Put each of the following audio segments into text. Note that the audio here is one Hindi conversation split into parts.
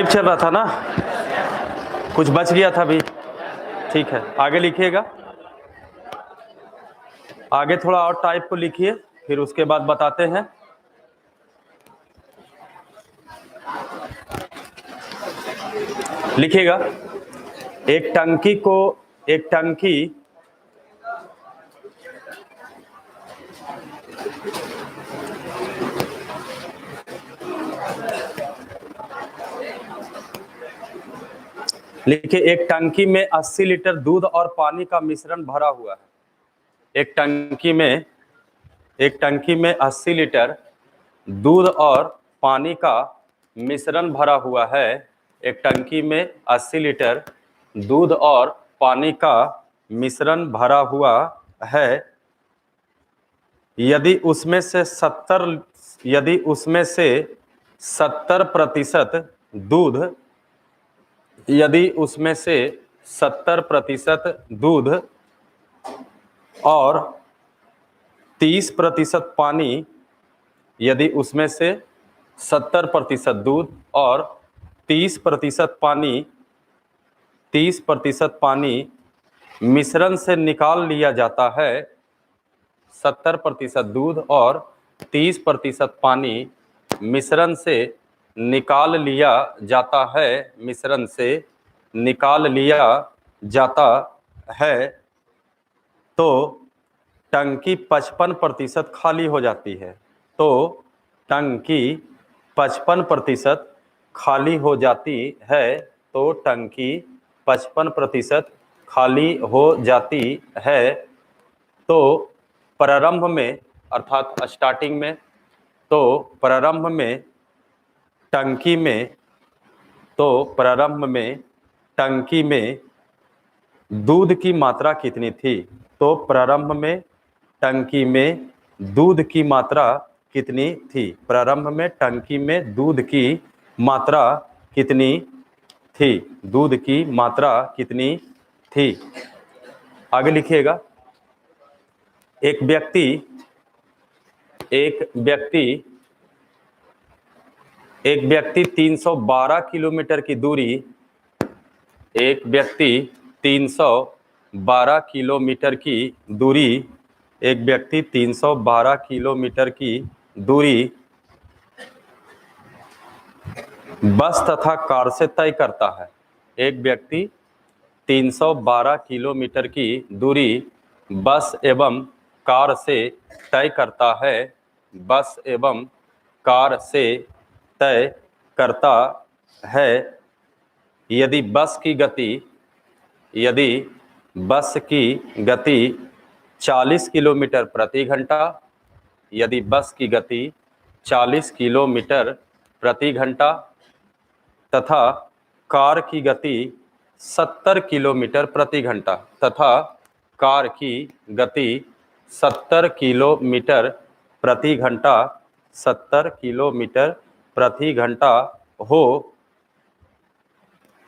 टाइप चल रहा था ना, कुछ बच गया था भी। ठीक है, आगे लिखिएगा, आगे थोड़ा और टाइप को लिखिए, फिर उसके बाद बताते हैं। लिखिएगा, एक टंकी लिखिए, एक टंकी में 80 लीटर दूध और पानी का मिश्रण भरा हुआ है। एक टंकी में 80 लीटर दूध और पानी का मिश्रण भरा हुआ है। एक टंकी में 80 लीटर दूध और पानी का मिश्रण भरा हुआ है। यदि उसमें से 70% दूध और 30% पानी, यदि उसमें से 70% दूध और 30% पानी मिश्रण से निकाल लिया जाता है। 70% दूध और 30% पानी मिश्रण से निकाल लिया जाता है। मिश्रण से निकाल लिया जाता है तो टंकी 55% खाली हो जाती है। तो टंकी 55% खाली हो जाती है। तो टंकी 55% खाली हो जाती है। तो प्रारंभ में, अर्थात स्टार्टिंग में, तो प्रारंभ में टंकी में दूध की मात्रा कितनी थी? तो प्रारंभ में टंकी में दूध की मात्रा कितनी थी? प्रारंभ में टंकी में दूध की मात्रा कितनी थी? दूध की मात्रा कितनी थी? आगे लिखिएगा, एक व्यक्ति 312 किलोमीटर की दूरी, एक व्यक्ति 312 किलोमीटर की दूरी, एक व्यक्ति 312 किलोमीटर की दूरी बस तथा कार से तय करता है। एक व्यक्ति 312 किलोमीटर की दूरी बस एवं कार से तय करता है। बस एवं कार से तय करता है। यदि बस की गति 40 किलोमीटर प्रति घंटा, यदि बस की गति 40 किलोमीटर प्रति घंटा तथा कार की गति 70 किलोमीटर प्रति घंटा, तथा कार की गति 70 किलोमीटर प्रति घंटा, 70 किलोमीटर प्रति घंटा हो,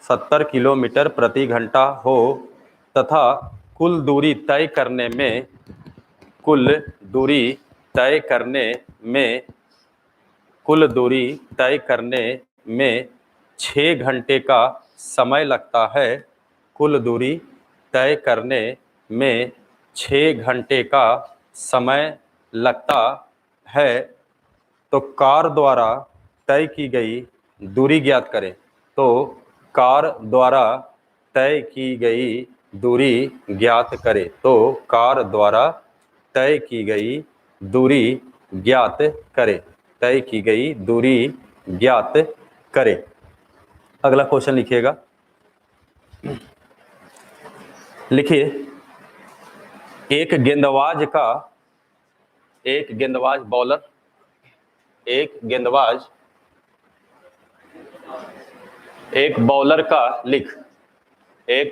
70 किलोमीटर प्रति घंटा हो तथा कुल दूरी तय करने में 6 घंटे का समय लगता है। कुल दूरी तय करने में 6 घंटे का समय लगता है। तो कार द्वारा तय की गई दूरी ज्ञात करें। तो कार द्वारा तय की गई दूरी ज्ञात करें। तो कार द्वारा तय की गई दूरी ज्ञात करें। तय की गई दूरी ज्ञात करें। अगला क्वेश्चन लिखिएगा, लिखिए, एक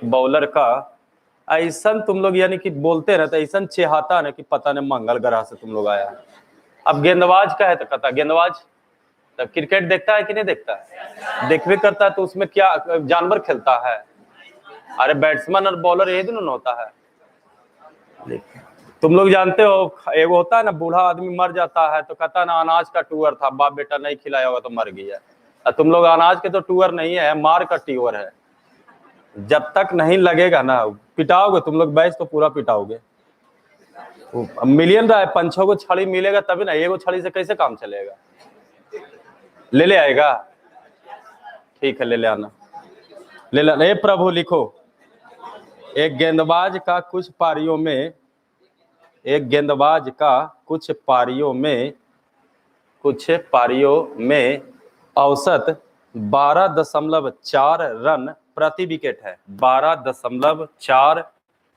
बॉलर का ऐसा तुम लोग यानी कि बोलते रहते, ऐसा चेहाता ना कि पता नहीं मंगल ग्रह से तुम लोग आया। अब गेंदबाज का है तो कहता गेंदबाज, तब क्रिकेट देखता है कि नहीं देखता है? देखबे करता है तो उसमें क्या जानवर खेलता है? अरे बैट्समैन और बॉलर यही दोनों होता है। तुम लोग जानते हो, एक होता है ना, बूढ़ा आदमी मर जाता है तो कहता है ना अनाज का टूअर था, बाप बेटा नहीं खिलाया होगा तो मर गया। तुम लोग अनाज के तो टूअर नहीं है, मार का ट्यूअर है। जब तक नहीं लगेगा ना, पिटाओगे तुम लोग, बैच तो पूरा पिटाओगे। मिलियन रहा है, 5-6 को छड़ी मिलेगा तभी ना, एगो छड़ी से कैसे काम चलेगा। ले आएगा, ठीक है ले आना, ले आना। ए प्रभु लिखो, एक गेंदबाज का कुछ पारियों में, एक गेंदबाज का कुछ पारियों में औसत 12.4 रन प्रति विकेट है। 12.4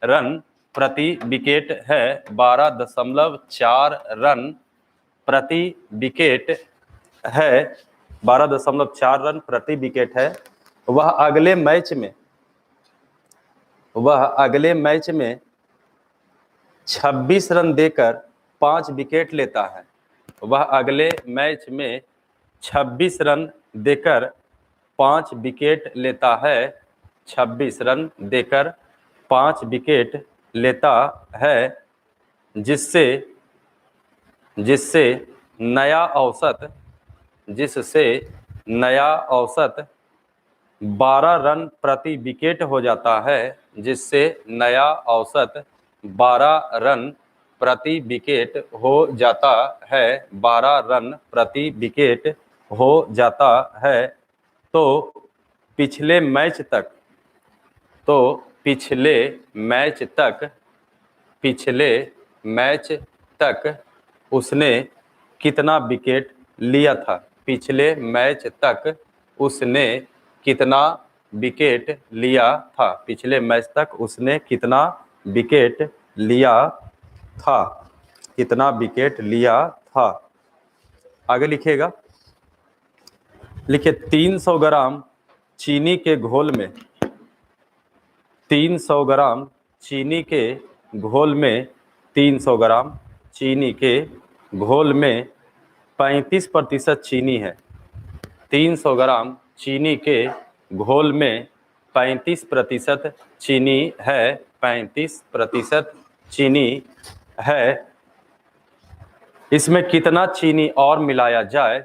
रन प्रति विकेट है। 12.4 रन प्रति विकेट है। 12.4 रन प्रति विकेट है। वह अगले मैच में 26 रन देकर 5 विकेट लेता है। वह अगले मैच में 26 रन देकर 5 विकेट लेता है। 26 रन देकर 5 विकेट लेता है, जिससे नया औसत 12 रन प्रति विकेट हो जाता है। जिससे नया औसत 12 रन प्रति विकेट हो जाता है। 12 रन प्रति विकेट हो जाता है। तो पिछले मैच तक उसने कितना विकेट लिया था। पिछले मैच तक उसने कितना विकेट लिया था। पिछले मैच तक उसने कितना विकेट लिया था। कितना विकेट लिया था। आगे लिखिएगा, लिखिए 300 ग्राम चीनी के घोल में 300 ग्राम चीनी के घोल में 300 ग्राम चीनी के घोल में 35% चीनी है। 300 ग्राम चीनी के घोल में 35% चीनी है। 35% चीनी है। इसमें कितना चीनी और मिलाया जाए।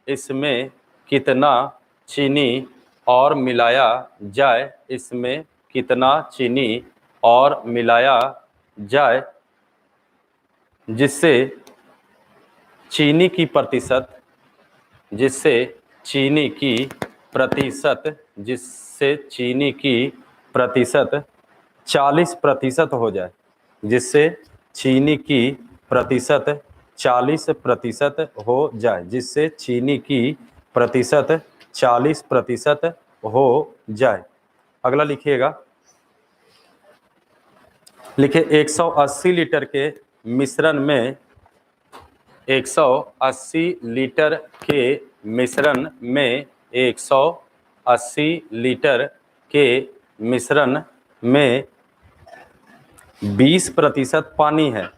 इसमें कितना चीनी और मिलाया जाए। इसमें कितना चीनी और मिलाया जाए, जिससे चीनी की प्रतिशत 40% हो जाए। जिससे चीनी की प्रतिशत 40% हो जाए। जिससे चीनी की प्रतिशत 40% हो जाए। अगला लिखिएगा, लिखिए 180 लीटर के मिश्रण में 180 लीटर के मिश्रण में 180 लीटर के मिश्रण में 20% पानी है।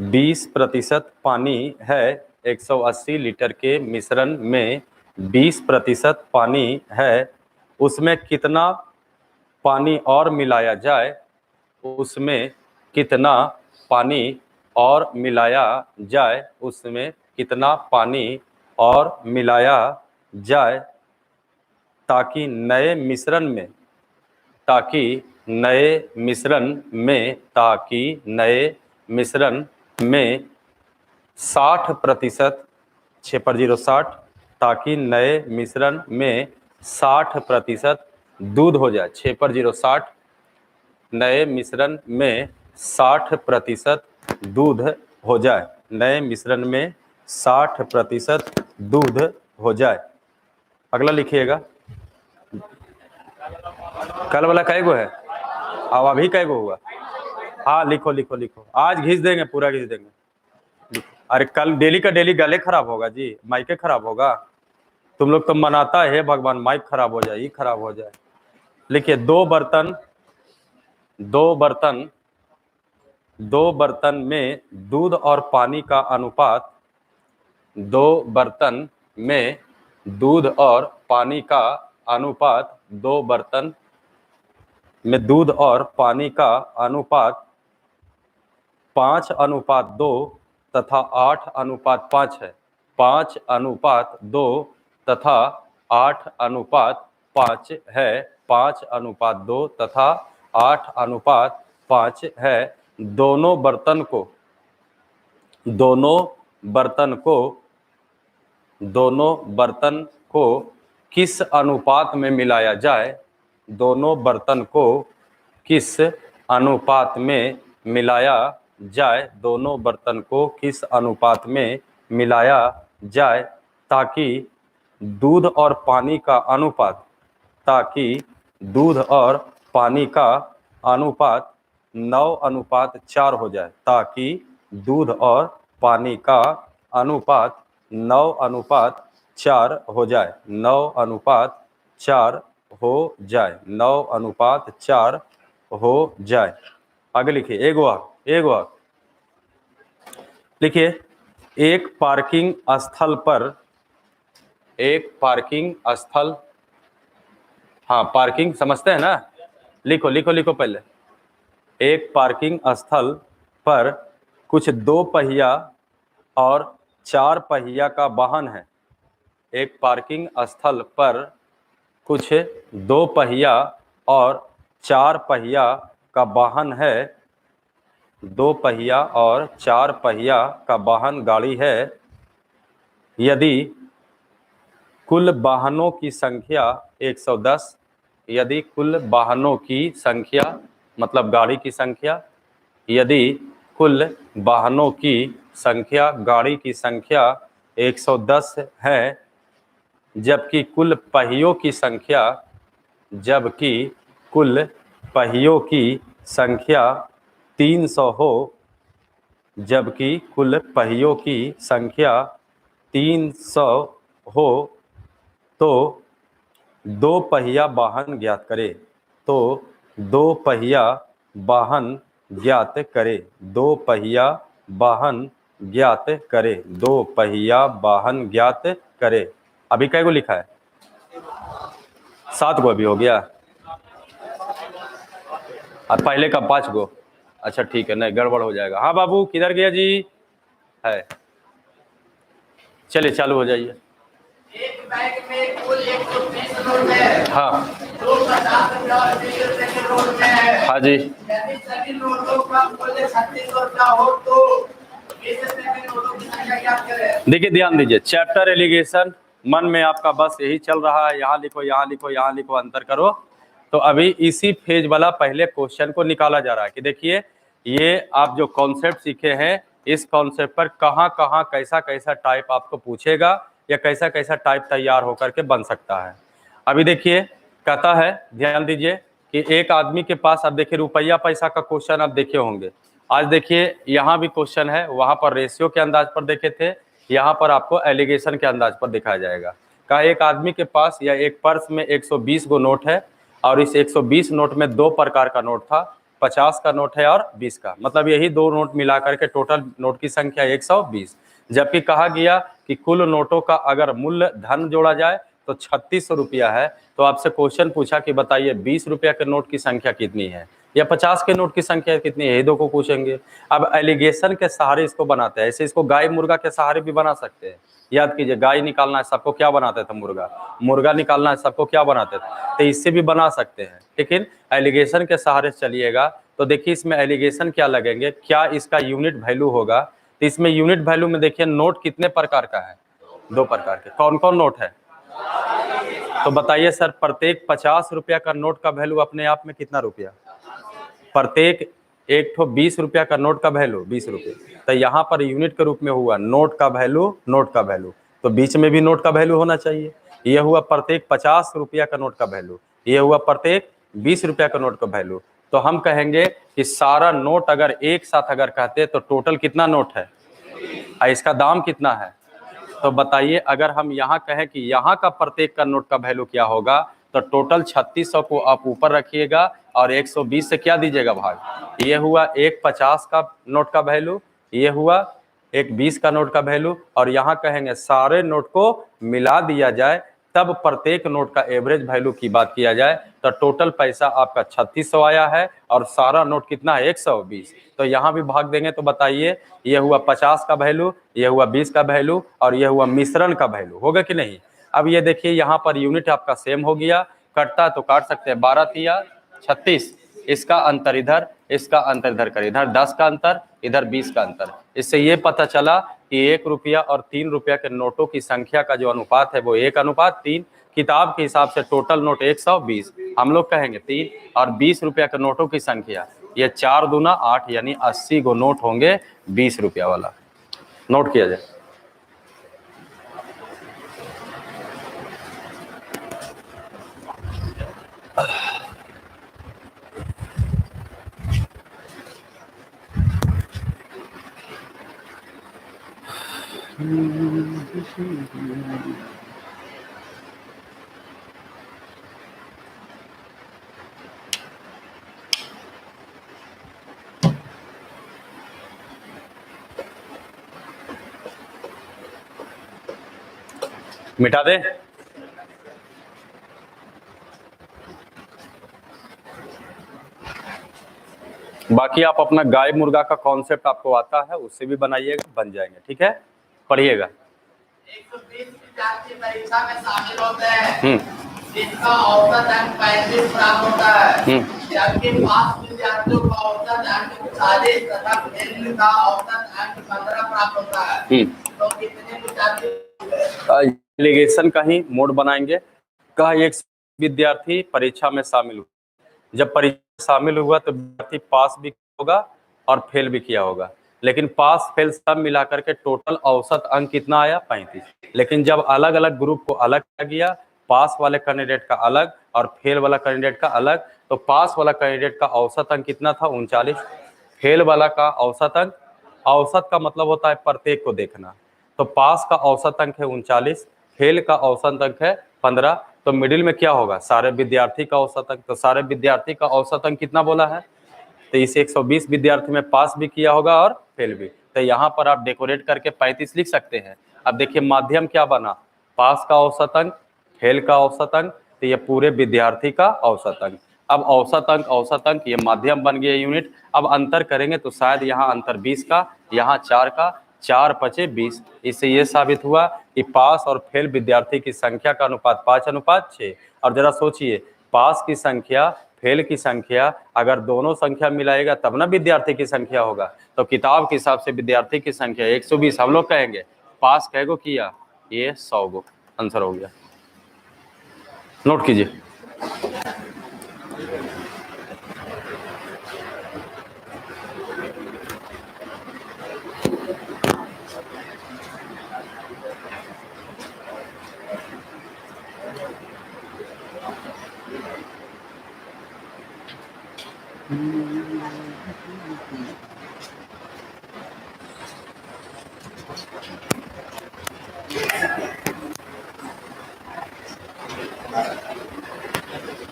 20% पानी है। 180 लीटर के मिश्रण में 20% पानी है। उसमें कितना पानी और मिलाया जाए। उसमें कितना पानी और मिलाया जाए। उसमें कितना पानी और मिलाया जाए, ताकि नए मिश्रण में 60%, 6x0 ताकि नए मिश्रण में 60% दूध हो जाए। 6x0 नए मिश्रण में 60% दूध हो जाए। नए मिश्रण में 60% दूध हो जाए। अगला लिखिएगा, कल वाला कै गो है, अब अभी कै गो हुआ। हाँ लिखो लिखो लिखो, आज घिस देंगे, पूरा घिस देंगे। अरे कल डेली का डेली गले खराब होगा जी, माइके खराब होगा। तुम लोग तो मनाता है भगवान माइक खराब हो जाए, ये खराब हो जाए। लिखिए दो बर्तन में दूध और पानी का अनुपात। 2 बर्तन में दूध और पानी का अनुपात। 2 बर्तन में दूध और पानी का अनुपात 5:2 तथा 8:5 है। 5:2 तथा 8:5 है। 5:2 तथा 8:5 है। दोनों बर्तन को किस अनुपात में मिलाया जाए? दोनों बर्तन को किस अनुपात में मिलाया जाए? दोनों बर्तन को किस अनुपात में मिलाया जाए ताकि दूध और पानी का अनुपात 9:4 हो जाए। ताकि दूध और पानी का अनुपात 9:4 हो जाए। 9:4 हो जाए। 9:4 हो जाए। आगे लिखिए, एक वाक्य लिखिए। एक पार्किंग स्थल, हाँ पार्किंग समझते हैं ना, लिखो पहले। एक पार्किंग स्थल पर कुछ 2 पहिया और 4 पहिया का वाहन है। एक पार्किंग स्थल पर कुछ 2 पहिया और 4 पहिया का वाहन है। 2 पहिया और 4 पहिया का वाहन गाड़ी है। यदि कुल वाहनों की संख्या 110, यदि कुल वाहनों की संख्या मतलब गाड़ी की संख्या, यदि कुल वाहनों की संख्या गाड़ी की संख्या 110 है, जबकि कुल पहियों की संख्या 300 हो, जबकि कुल पहियों की संख्या 300 हो, तो 2 पहिया वाहन ज्ञात करें। तो 2 पहिया वाहन ज्ञात करें। 2 पहिया वाहन ज्ञात करें। 2 पहिया वाहन ज्ञात करें। अभी कै गो लिखा है? 7 गो अभी हो गया। अब पहले का 5 गो। अच्छा ठीक है, नहीं गड़बड़ हो जाएगा। हाँ बाबू किधर गया जी? है, चलिए चालू हो जाइए। एक बैग में कुल 120 नोट है। हाँ 250 और 20 रुपए के नोट है। हाँ जी। यदि सभी नोटों का मूल्य 36 का हो तो 20 रुपए के नोटों की संख्या ज्ञात करें। देखिए ध्यान दीजिए, चैप्टर एलिगेशन मन में आपका बस यही चल रहा है, यहाँ लिखो यहाँ लिखो यहाँ लिखो, अंतर करो। तो अभी इसी फेज वाला पहले क्वेश्चन को निकाला जा रहा है कि देखिए ये आप जो कॉन्सेप्ट सीखे हैं, इस कॉन्सेप्ट पर कहाँ कहाँ कैसा कैसा टाइप आपको पूछेगा या कैसा कैसा टाइप तैयार होकर के बन सकता है। अभी देखिए कहता है, ध्यान दीजिए कि एक आदमी के पास, अब देखिए रुपया पैसा का क्वेश्चन आप देखे होंगे। आज देखिए यहाँ भी क्वेश्चन है, वहां पर रेशियो के अंदाज पर देखे थे, यहाँ पर आपको एलिगेशन के अंदाज पर दिखाया जाएगा। कहा एक आदमी के पास या एक पर्स में 120 गो नोट है और इस 120 नोट में 2 प्रकार का नोट था, 50 का नोट है और 20 का, मतलब यही 2 नोट मिलाकर के टोटल नोट की संख्या 120। जबकि कहा गया कि कुल नोटों का अगर मूल्य धन जोड़ा जाए तो 3600 रुपया है। तो आपसे क्वेश्चन पूछा कि बताइए 20 रुपया के नोट की संख्या कितनी है या 50 के नोट की संख्या कितनी है, ये दो को पूछेंगे। अब एलिगेशन के सहारे इसको बनाते हैं। ऐसे इसको गाय मुर्गा के सहारे भी बना सकते हैं। याद कीजिए, गाय निकालना है सबको क्या बनाते थे? मुर्गा निकालना है सबको क्या बनाते थे? तो इससे भी बना सकते हैं, लेकिन एलिगेशन के सहारे चलिएगा तो देखिए इसमें एलिगेशन क्या लगेंगे, क्या इसका यूनिट वैल्यू होगा। तो इसमें यूनिट वैल्यू में देखिए नोट कितने प्रकार का है? 2 प्रकार के। कौन कौन नोट है? तो बताइए सर, प्रत्येक 50 रुपया का नोट का वैल्यू अपने आप में कितना रुपया? प्रत्येक एक ठो 20 रुपया का नोट का वैल्यू 20 रुपये। तो यहाँ पर यूनिट के रूप में हुआ नोट का वैल्यू, नोट का वैल्यू, तो बीच में भी नोट का वैल्यू होना चाहिए। यह हुआ प्रत्येक 50 रुपया का नोट का वैल्यू, यह हुआ प्रत्येक 20 रुपया का नोट का वैल्यू। तो हम कहेंगे कि सारा नोट अगर एक साथ अगर कहते तो टोटल कितना नोट है और इसका दाम कितना है? तो बताइए अगर हम यहाँ कहें कि यहाँ का प्रत्येक का नोट का वैल्यू क्या होगा, तो टोटल 3600 को आप ऊपर रखिएगा और 120 से क्या दीजिएगा भाग। ये हुआ एक 50 का नोट का वैल्यू, ये हुआ एक 20 का नोट का वैल्यू, और यहाँ कहेंगे सारे नोट को मिला दिया जाए तब प्रत्येक नोट का एवरेज वैल्यू की बात किया जाए तो टोटल पैसा आपका 3600 आया है और सारा नोट कितना है? 120। तो यहाँ भी भाग देंगे तो बताइए ये हुआ 50 का वैल्यू, ये हुआ 20 का वैल्यू और ये हुआ मिश्रण का वैल्यू, होगा कि नहीं? अब ये देखिए यहाँ पर यूनिट आपका सेम हो गया, कटता तो काट सकते हैं, 12 तिया 36, इसका अंतर इधर, इसका अंतर इधर कर, इधर 10 का अंतर, इधर 20 का अंतर। इससे ये पता चला कि 1 रुपया और 3 रुपया के नोटों की संख्या का जो अनुपात है वो 1:3। किताब के हिसाब से टोटल नोट 120, हम लोग कहेंगे 3, और 20 रुपया के नोटों की संख्या ये 4 दूना 8, यानी 80 गो नोट होंगे 20 रुपया वाला। नोट किया जाए। मिटा दे। बाकी आप अपना गाय मुर्गा का कॉन्सेप्ट आपको आता है, उससे भी बनाइएगा, बन जाएंगे। ठीक है, पढ़िएगा। 120 विद्यार्थी परीक्षा में शामिल होते हैं, जिनका औसत अंक 35 प्राप्त होता है, जबकि पास विद्यार्थियों का औसत अंक 40 तथा फेल का औसत अंक 15 प्राप्त होता है। तो कितने विद्यार्थी एलिगेशन का ही मोड बनाएंगे। कहा एक विद्यार्थी परीक्षा में शामिल हुआ, जब परीक्षा शामिल हुआ तो विद्यार्थी पास भी होगा और फेल भी किया होगा, लेकिन पास फेल सब मिलाकर के टोटल औसत अंक कितना आया? 35। लेकिन जब अलग अलग ग्रुप को अलग किया गया, पास वाले कैंडिडेट का अलग और फेल वाला कैंडिडेट का अलग, तो पास वाला कैंडिडेट का औसत अंक कितना था? 39। फेल वाला का औसत अंक, औसत का मतलब होता है प्रत्येक को देखना, तो पास का औसत अंक है 39, फेल का औसत अंक है 15, तो मिडिल में क्या होगा? सारे विद्यार्थी का औसत अंक। तो सारे विद्यार्थी का औसत अंक कितना बोला है? तो इस 120 विद्यार्थी में पास भी किया होगा और फेल भी। तो यहाँ पर आप डेकोरेट करके 35 लिख सकते हैं। अब देखिए माध्यम क्या बना? पास का औसत अंक, फेल का औसत अंक, तो ये पूरे विद्यार्थी का औसत अंक। अब औसत अंक ये माध्यम बन गया यूनिट। अब अंतर करेंगे तो शायद यहाँ अंतर 20 का, यहाँ 4 का, 4 पचे 20। इससे ये साबित हुआ कि पास और फेल विद्यार्थी की संख्या का अनुपात 5:6। और जरा सोचिए, पास की संख्या फेल की संख्या अगर दोनों संख्या मिलाएगा तब ना विद्यार्थी की संख्या होगा। तो किताब के हिसाब से विद्यार्थी की संख्या 120, हम लोग कहेंगे पास कैगो किया? ये 100 गो। आंसर हो गया। नोट कीजिए।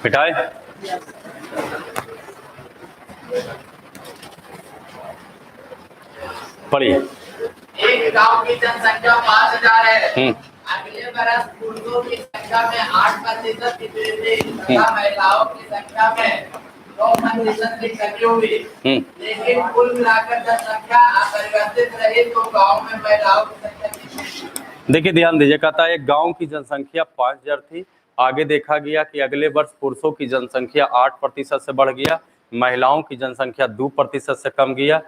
मिटाए। पढ़िए। एक गांव की जनसंख्या 5000 है। अगले बरस पुरुषों की संख्या में 8% की वृद्धि तथा महिलाओं की संख्या में 9% की कमी हुई, लेकिन कुल मिलाकर जनसंख्या अपरिवर्तित रही, तो गांव में महिलाओं की संख्या कितनी? देखिए ध्यान दीजिए, कहता है एक गांव की जनसंख्या 5000 थी। आगे देखा गया कि अगले वर्ष पुरुषों की जनसंख्या 8% से बढ़ गया, महिलाओं की जनसंख्या 2% से कम गया,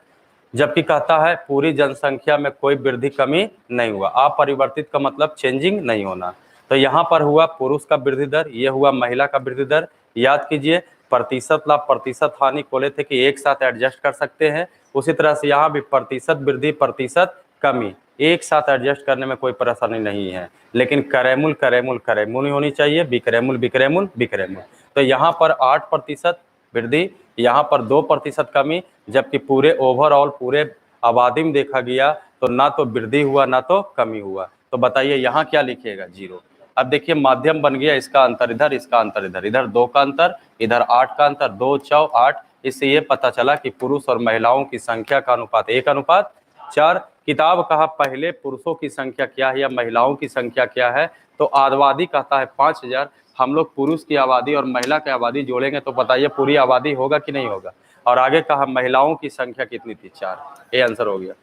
जबकि कहता है पूरी जनसंख्या में कोई वृद्धि कमी नहीं हुआ। अपरिवर्तित का मतलब चेंजिंग नहीं होना। तो यहाँ पर हुआ पुरुष का वृद्धि दर, ये हुआ महिला का वृद्धि दर। याद कीजिए, प्रतिशत लाभ प्रतिशत हानि बोले थे कि एक साथ एडजस्ट कर सकते हैं, उसी तरह से यहाँ भी प्रतिशत वृद्धि प्रतिशत कमी एक साथ एडजस्ट करने में कोई परेशानी नहीं है। लेकिन करेमुल करेमुल करेमुल ही होनी चाहिए, बिकरेमुल बिकरेमुल बिकरेमुल। तो यहाँ पर 8% वृद्धि, यहाँ पर 2% कमी, जबकि पूरे ओवरऑल पूरे आबादी में देखा गया तो ना तो वृद्धि हुआ ना तो कमी हुआ। तो बताइए यहाँ क्या लिखिएगा? 0। अब देखिए माध्यम बन गया, इसका अंतर इधर, इसका अंतर इधर, इधर 2 का अंतर, इधर 8 का अंतर, 2 चौ 8। इससे ये पता चला कि पुरुष और महिलाओं की संख्या का अनुपात 1:4। किताब कहा पहले पुरुषों की संख्या क्या है या महिलाओं की संख्या क्या है? तो आबादी कहता है 5000। हम लोग पुरुष की आबादी और महिला की आबादी जोड़ेंगे तो बताइए पूरी आबादी होगा कि नहीं होगा? और आगे कहा महिलाओं की संख्या कितनी थी? 4। ये आंसर हो गया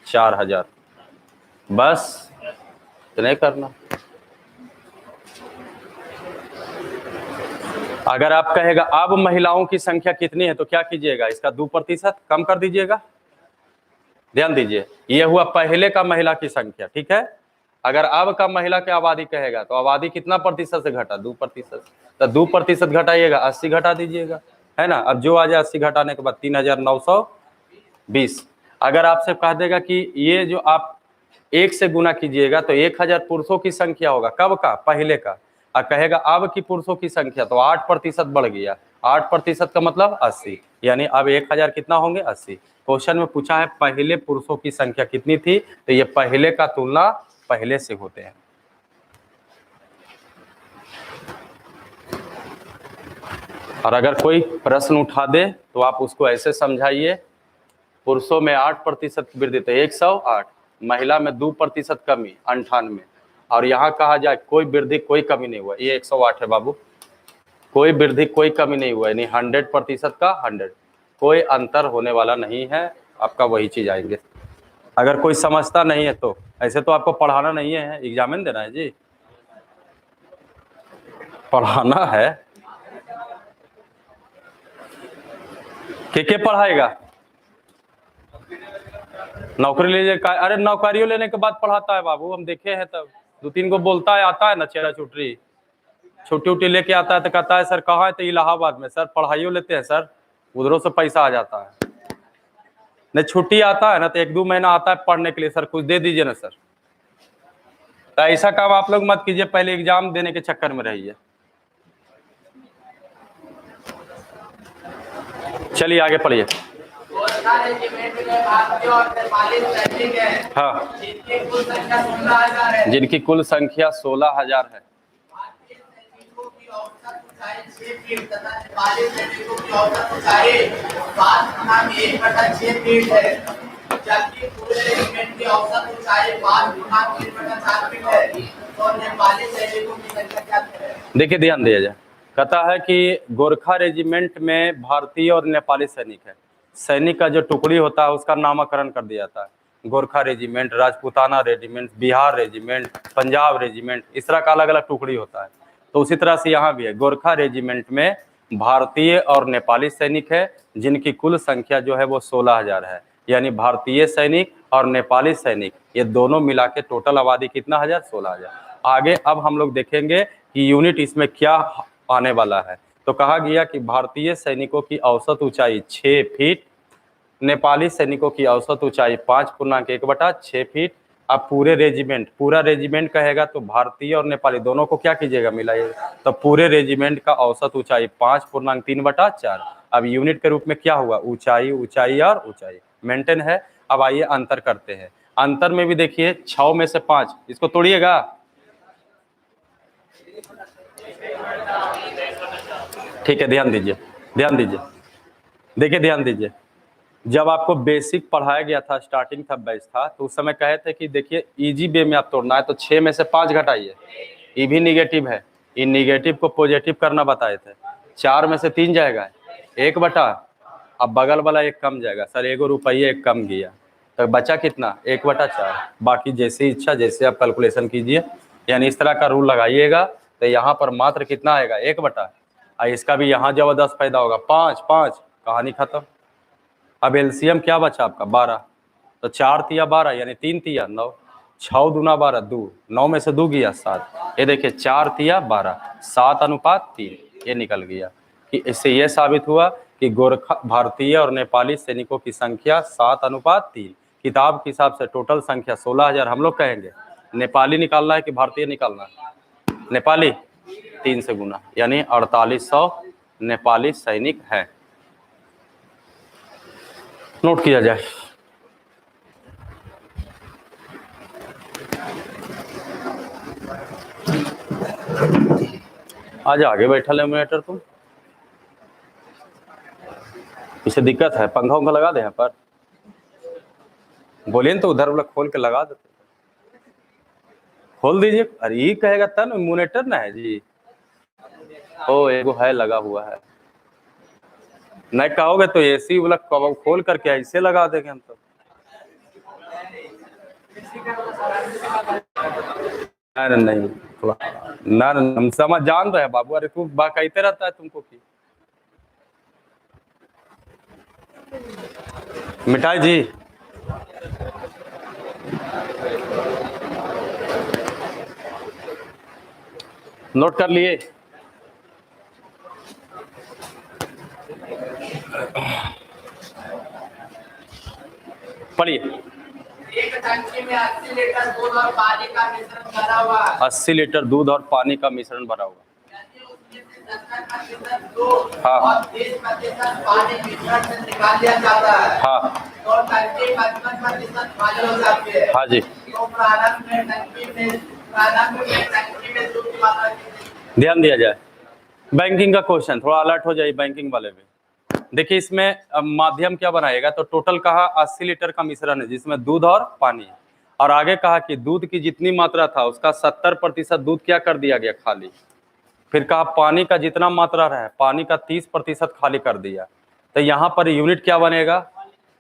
4000। बस इतने करना। अगर आप कहेगा अब महिलाओं की संख्या कितनी है तो क्या कीजिएगा, इसका 2% कम कर दीजिएगा। ध्यान दीजिए, ये हुआ पहले का महिला की संख्या, ठीक है। अगर अब का महिला की आबादी कहेगा तो आबादी कितना प्रतिशत से घटा, 2%। तो 2% घटाइएगा, 80 घटा दीजिएगा, है ना। अब जो आ जाए 80 घटाने के बाद 3920। अगर आपसे कह देगा कि ये जो आप 1 से गुना कीजिएगा तो 1000 पुरुषों की संख्या होगा, कब का, पहले का। और कहेगा अब की पुरुषों की संख्या तो 8% बढ़ गया। 8% का मतलब 80, यानी अब 1000 कितना होंगे, 80। क्वेश्चन में पूछा है पहले पुरुषों की संख्या कितनी थी, तो ये पहले का तुलना पहले से होते हैं। और अगर कोई प्रश्न उठा दे तो आप उसको ऐसे समझाइए, पुरुषों में 8% वृद्धि तो 108, महिला में 2% कमी 98, और यहाँ कहा जाए कोई वृद्धि कोई कमी नहीं हुआ, ये 108 है बाबू, कोई वृद्धि कोई कमी नहीं हुआ, यानी 100% का 100, कोई अंतर होने वाला नहीं है, आपका वही चीज आएंगे। अगर कोई समझता नहीं है तो ऐसे तो आपको पढ़ाना नहीं है, एग्जामिन देना है जी, पढ़ाना है। के पढ़ाएगा, नौकरी ले जाए, अरे नौकरियों लेने के बाद पढ़ाता है बाबू, हम देखे हैं। तब 2-3 को बोलता है, आता है ना चेहरा छुट्टी छुट्टी उट्टी लेके आता है तो कहता है सर कहाँ है, तो इलाहाबाद में। सर पढ़ाइयों लेते हैं सर, उधरों से पैसा आ जाता है। नहीं छुट्टी आता है ना तो 1-2 महीना आता है पढ़ने के लिए, सर कुछ दे दीजिए ना सर। तो ऐसा काम आप लोग मत कीजिए, पहले एग्जाम देने के चक्कर में रहिए। चलिए आगे पढ़िए। हाँ, जिनकी कुल संख्या 16,000 है। देखिए ध्यान दिया जाए, कहता है कि गोरखा रेजिमेंट में भारतीय और नेपाली सैनिक है। सैनिक का जो टुकड़ी होता है उसका नामकरण कर दिया जाता है, Gorkha regiment, Rajputana regiment, Bihar regiment, Punjab regiment, इस तरह का अलग अलग टुकड़ी होता है। तो उसी तरह से यहाँ भी है, गोरखा रेजिमेंट में भारतीय और नेपाली सैनिक है, जिनकी कुल संख्या जो है वो 16,000 है। यानी भारतीय सैनिक और नेपाली सैनिक ये दोनों मिला के टोटल आबादी कितना, 16,000। आगे अब हम लोग देखेंगे कि यूनिट इसमें क्या आने वाला है। तो कहा गया कि भारतीय सैनिकों की औसत ऊंचाई 6 फीट, नेपाली सैनिकों की औसत ऊंचाई 5.1/6 फीट। अब पूरे रेजिमेंट, पूरा रेजिमेंट कहेगा तो भारतीय और नेपाली दोनों को क्या कीजिएगा, मिलाइएगा, तो पूरे रेजिमेंट का औसत ऊंचाई 5.3/4। अब यूनिट के रूप में क्या हुआ, ऊंचाई, ऊंचाई और ऊंचाई मेंटेन है। अब आइए अंतर करते हैं। अंतर में भी देखिए 6 में से 5, इसको तोड़िएगा, ठीक है। ध्यान दीजिए, ध्यान दीजिए, देखिए ध्यान दीजिए, जब आपको बेसिक पढ़ाया गया था, स्टार्टिंग था, बैच था, तो उस समय कहे थे कि देखिए इजी वे में आप तोड़ना है तो 6 में से 5 घटाइए, ये भी निगेटिव है, इन निगेटिव को पॉजिटिव करना बताए थे। 4 में से 3 जाएगा, 1/, अब बगल वाला 1 कम जाएगा, सर 1 रुपये 1 कम गया, तो बचा कितना, 1/4। बाकी जैसी इच्छा, जैसे आप कैलकुलेशन कीजिए, यानी इस तरह का रूल लगाइएगा तो यहाँ पर मात्र कितना आएगा, 1/। इसका भी यहाँ जबरदस्त फायदा होगा, 5, कहानी खत्म। अब एलसीएम क्या बचा आपका, 12, तो 4 तिया 12, यानी 3 तिया 9, 6 दूना 12, 2, 9 में से 2 गया 7, ये देखिए 4 तिया 12, 7:3, ये निकल गया। कि इससे ये साबित हुआ कि गोरखा, भारतीय और नेपाली सैनिकों की संख्या 7:3। किताब के हिसाब से टोटल संख्या 16,000 हम लोग कहेंगे। नेपाली निकालना है कि भारतीय निकालना है, नेपाली 3 से गुना, यानी 4800 नेपाली सैनिक हैं। नोट किया जाए। आज आगे बैठा ले मॉनिटर, तुम पीछे दिक्कत है, पंखा उंखा लगा दे यहाँ पर, बोलिए तो उधर वाला खोल के लगा देते, खोल दीजिए। अरे ये कहेगा तब मॉनिटर ना है जी, ओ एगो है लगा हुआ है, नहीं कहोगे तो एसी वाला खोल करके ऐसे लगा देंगे हम तो। नहीं थोड़ा ना ना, हम समझ जान रहे हैं बाबू, अरे तू बा कहते रहता है तुमको की मिठाई जी। नोट कर लिए? पढ़िए। एक टंकी में 80 लीटर दूध और पानी का मिश्रण भरा हुआ है। 80 लीटर दूध और पानी का मिश्रण भरा हुआ। यदि उसमें से 70% दूध हाँ। और 30% पानी मिश्रण से निकाल लिया जाता है, हाँ तो टंकी 55% खाली हो जाती है। हाँ जी, तो प्रारंभ में टंकी में दूध की मात्रा कितनी? ध्यान दिया जाए। बैंकिंग का क्वेश्चन थोड़ा अलर्ट हो जाए बैंकिंग वाले में। देखिए इसमें माध्यम क्या बनाएगा, तो टोटल कहा 80 लीटर का मिश्रण है जिसमें दूध और पानी है, और आगे कहा कि दूध की जितनी मात्रा था उसका 70% दूध क्या कर दिया गया, खाली। फिर कहा पानी का जितना मात्रा रहा है पानी का 30% खाली कर दिया। तो यहाँ पर यूनिट क्या बनेगा,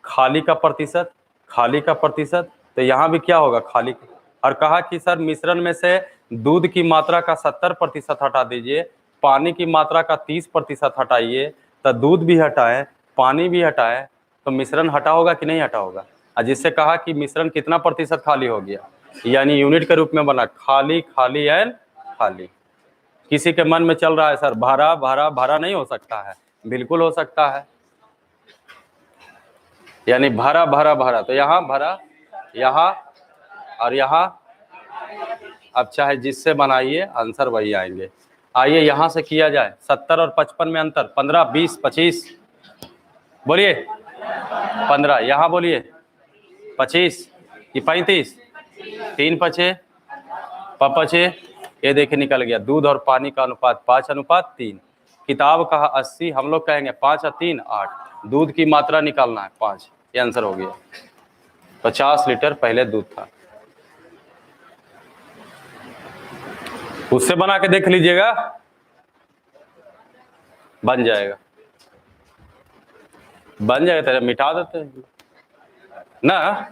खाली का प्रतिशत, खाली का प्रतिशत। तो यहाँ भी क्या होगा, खाली। और कहा कि सर मिश्रण में से दूध की मात्रा का 70% हटा दीजिए, पानी की मात्रा का 30% हटाइए। तो दूध भी हटाएं, पानी भी हटाएं, तो मिश्रण हटा होगा कि नहीं हटा होगा। और जिससे कहा कि मिश्रण कितना प्रतिशत खाली हो गया, यानी यूनिट के रूप में बना खाली खाली एंड खाली। किसी के मन में चल रहा है सर भरा भरा भरा नहीं हो सकता है, बिल्कुल हो सकता है। यानी भरा भरा भरा, तो यहाँ भरा, यहाँ और यहाँ। अब चाहे जिससे बनाइए आंसर वही आएंगे। आइए यहाँ से किया जाए। 70 और 55 में अंतर 15, 20, 25, बोलिए 15, यहाँ बोलिए 25 कि 35, 3 पचे पचे, ये देखिए निकल गया। दूध और पानी का अनुपात 5:3। किताब कहा 80, हम लोग कहेंगे 5 और 3 8। दूध की मात्रा निकालना है 5, ये आंसर हो गया। 50 लीटर पहले दूध था। उससे बना के देख लीजिएगा, बन जाएगा, बन जाएगा। तेरा मिटा देते हैं ना,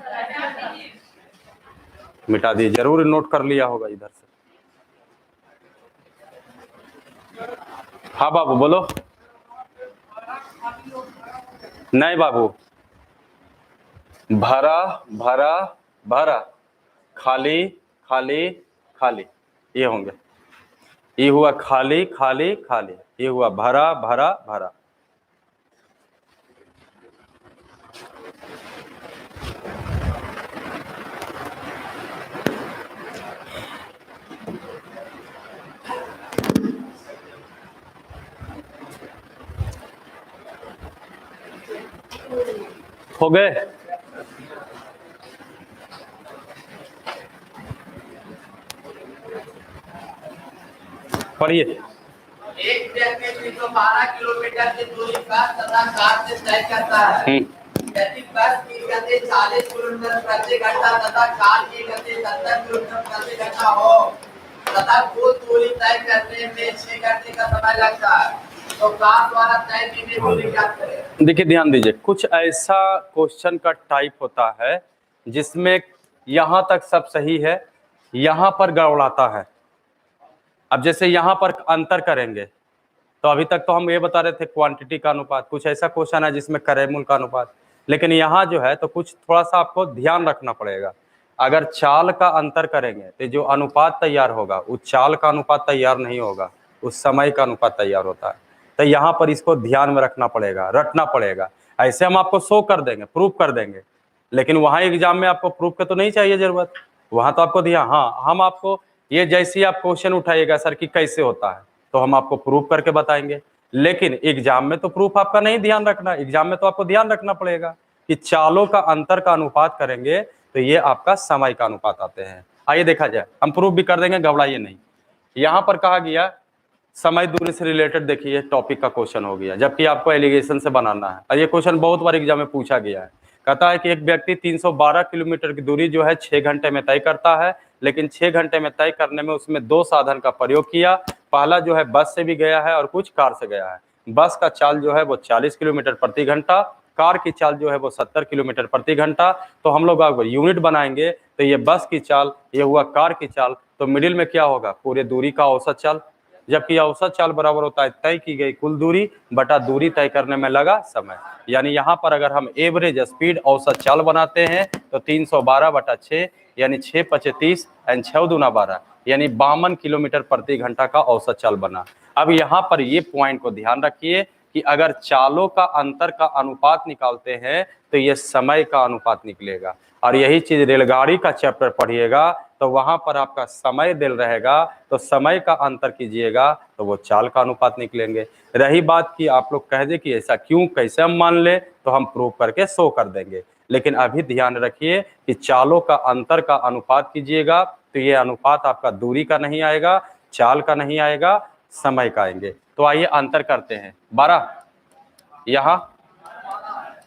मिटा दिए, जरूर नोट कर लिया होगा इधर से। हाँ बाबू बोलो। नहीं बाबू, भरा भरा भरा, खाली खाली खाली, ये होंगे। ये हुआ खाली खाली खाली, ये हुआ भरा भरा भरा। हो गए? पढ़िए। एक व्यक्ति 312 किलोमीटर की दूरी का तथा कार से तय करता है। यदि बस की गति 40 किलोमीटर प्रति घंटा तथा कार की गति 70 किलोमीटर प्रति घंटा हो तथा कुल दूरी तय करने में 6 घंटे का समय लगता है, तो कार द्वारा तय की गई दूरी क्या करें? देखिए ध्यान दीजिए, कुछ ऐसा क्वेश्चन का टाइप होता है जिसमें यहाँ तक सब सही है, यहाँ पर गड़बड़ाता है। अब जैसे यहाँ पर अंतर करेंगे, तो अभी तक तो हम ये बता रहे थे क्वांटिटी का अनुपात, कुछ ऐसा क्वेश्चन है जिसमें करेमूल का अनुपात। लेकिन यहाँ जो है तो कुछ थोड़ा सा आपको ध्यान रखना पड़ेगा। अगर चाल का अंतर करेंगे तो जो अनुपात तैयार होगा उस चाल का अनुपात तैयार नहीं होगा, उस समय का अनुपात तैयार होता है। तो यहाँ पर इसको ध्यान में रखना पड़ेगा, रटना पड़ेगा। ऐसे हम आपको शो कर देंगे, प्रूफ कर देंगे, लेकिन वहाँ एग्जाम में आपको प्रूफ का तो नहीं चाहिए जरूरत। वहाँ तो आपको दिया, हाँ हम आपको ये जैसे ही आप क्वेश्चन उठाइएगा सर कि कैसे होता है, तो हम आपको प्रूफ करके बताएंगे। लेकिन एग्जाम में तो प्रूफ आपका नहीं ध्यान रखना, एग्जाम में तो आपको ध्यान रखना पड़ेगा कि चालों का अंतर का अनुपात करेंगे तो ये आपका समय का अनुपात आते हैं। आइए देखा जाए, हम प्रूफ भी कर देंगे, घबराइए नहीं। यहाँ पर कहा गया समय दूरी से रिलेटेड, देखिए टॉपिक का क्वेश्चन हो गया, जबकि आपको एलिगेशन से बनाना है। और ये क्वेश्चन बहुत बार एग्जाम में पूछा गया है। कहता है कि एक व्यक्ति 312 किलोमीटर की दूरी जो है 6 घंटे में तय करता है, लेकिन 6 घंटे में तय करने में उसमें 2 साधन का प्रयोग किया। पहला जो है बस से भी गया है और कुछ कार से गया है। बस का चाल जो है वो 40 किलोमीटर प्रति घंटा, कार की चाल जो है वो 70 किलोमीटर प्रति घंटा। तो हम लोग अगर यूनिट बनाएंगे तो ये बस की चाल, ये हुआ कार की चाल, तो मिडिल में क्या होगा, पूरे दूरी का औसत चाल, जबकि औसत चाल बराबर होता है तय की गई कुल दूरी बटा दूरी तय करने में लगा समय। यानी यहाँ पर अगर हम एवरेज स्पीड औसत चाल बनाते हैं तो 312 बटा 6 यानी 6 पचे 30 एंड 6 दूना 12 यानी 52 किलोमीटर प्रति घंटा का औसत चाल बना। अब यहाँ पर ये पॉइंट को ध्यान रखिए कि अगर चालों का अंतर का अनुपात निकालते हैं तो ये समय का अनुपात निकलेगा, और यही चीज रेलगाड़ी का चैप्टर पढ़िएगा तो वहां पर आपका समय दिल रहेगा, तो समय का अंतर कीजिएगा तो वो चाल का अनुपात निकलेंगे। रही बात कि आप लोग कह दे कि ऐसा क्यों, कैसे हम मान ले, तो हम प्रूव करके शो कर देंगे, लेकिन अभी ध्यान रखिए कि चालों का अंतर का अनुपात कीजिएगा तो ये अनुपात आपका दूरी का नहीं आएगा, चाल का नहीं आएगा, समय का आएंगे। तो आइए अंतर करते हैं। 12 यहाँ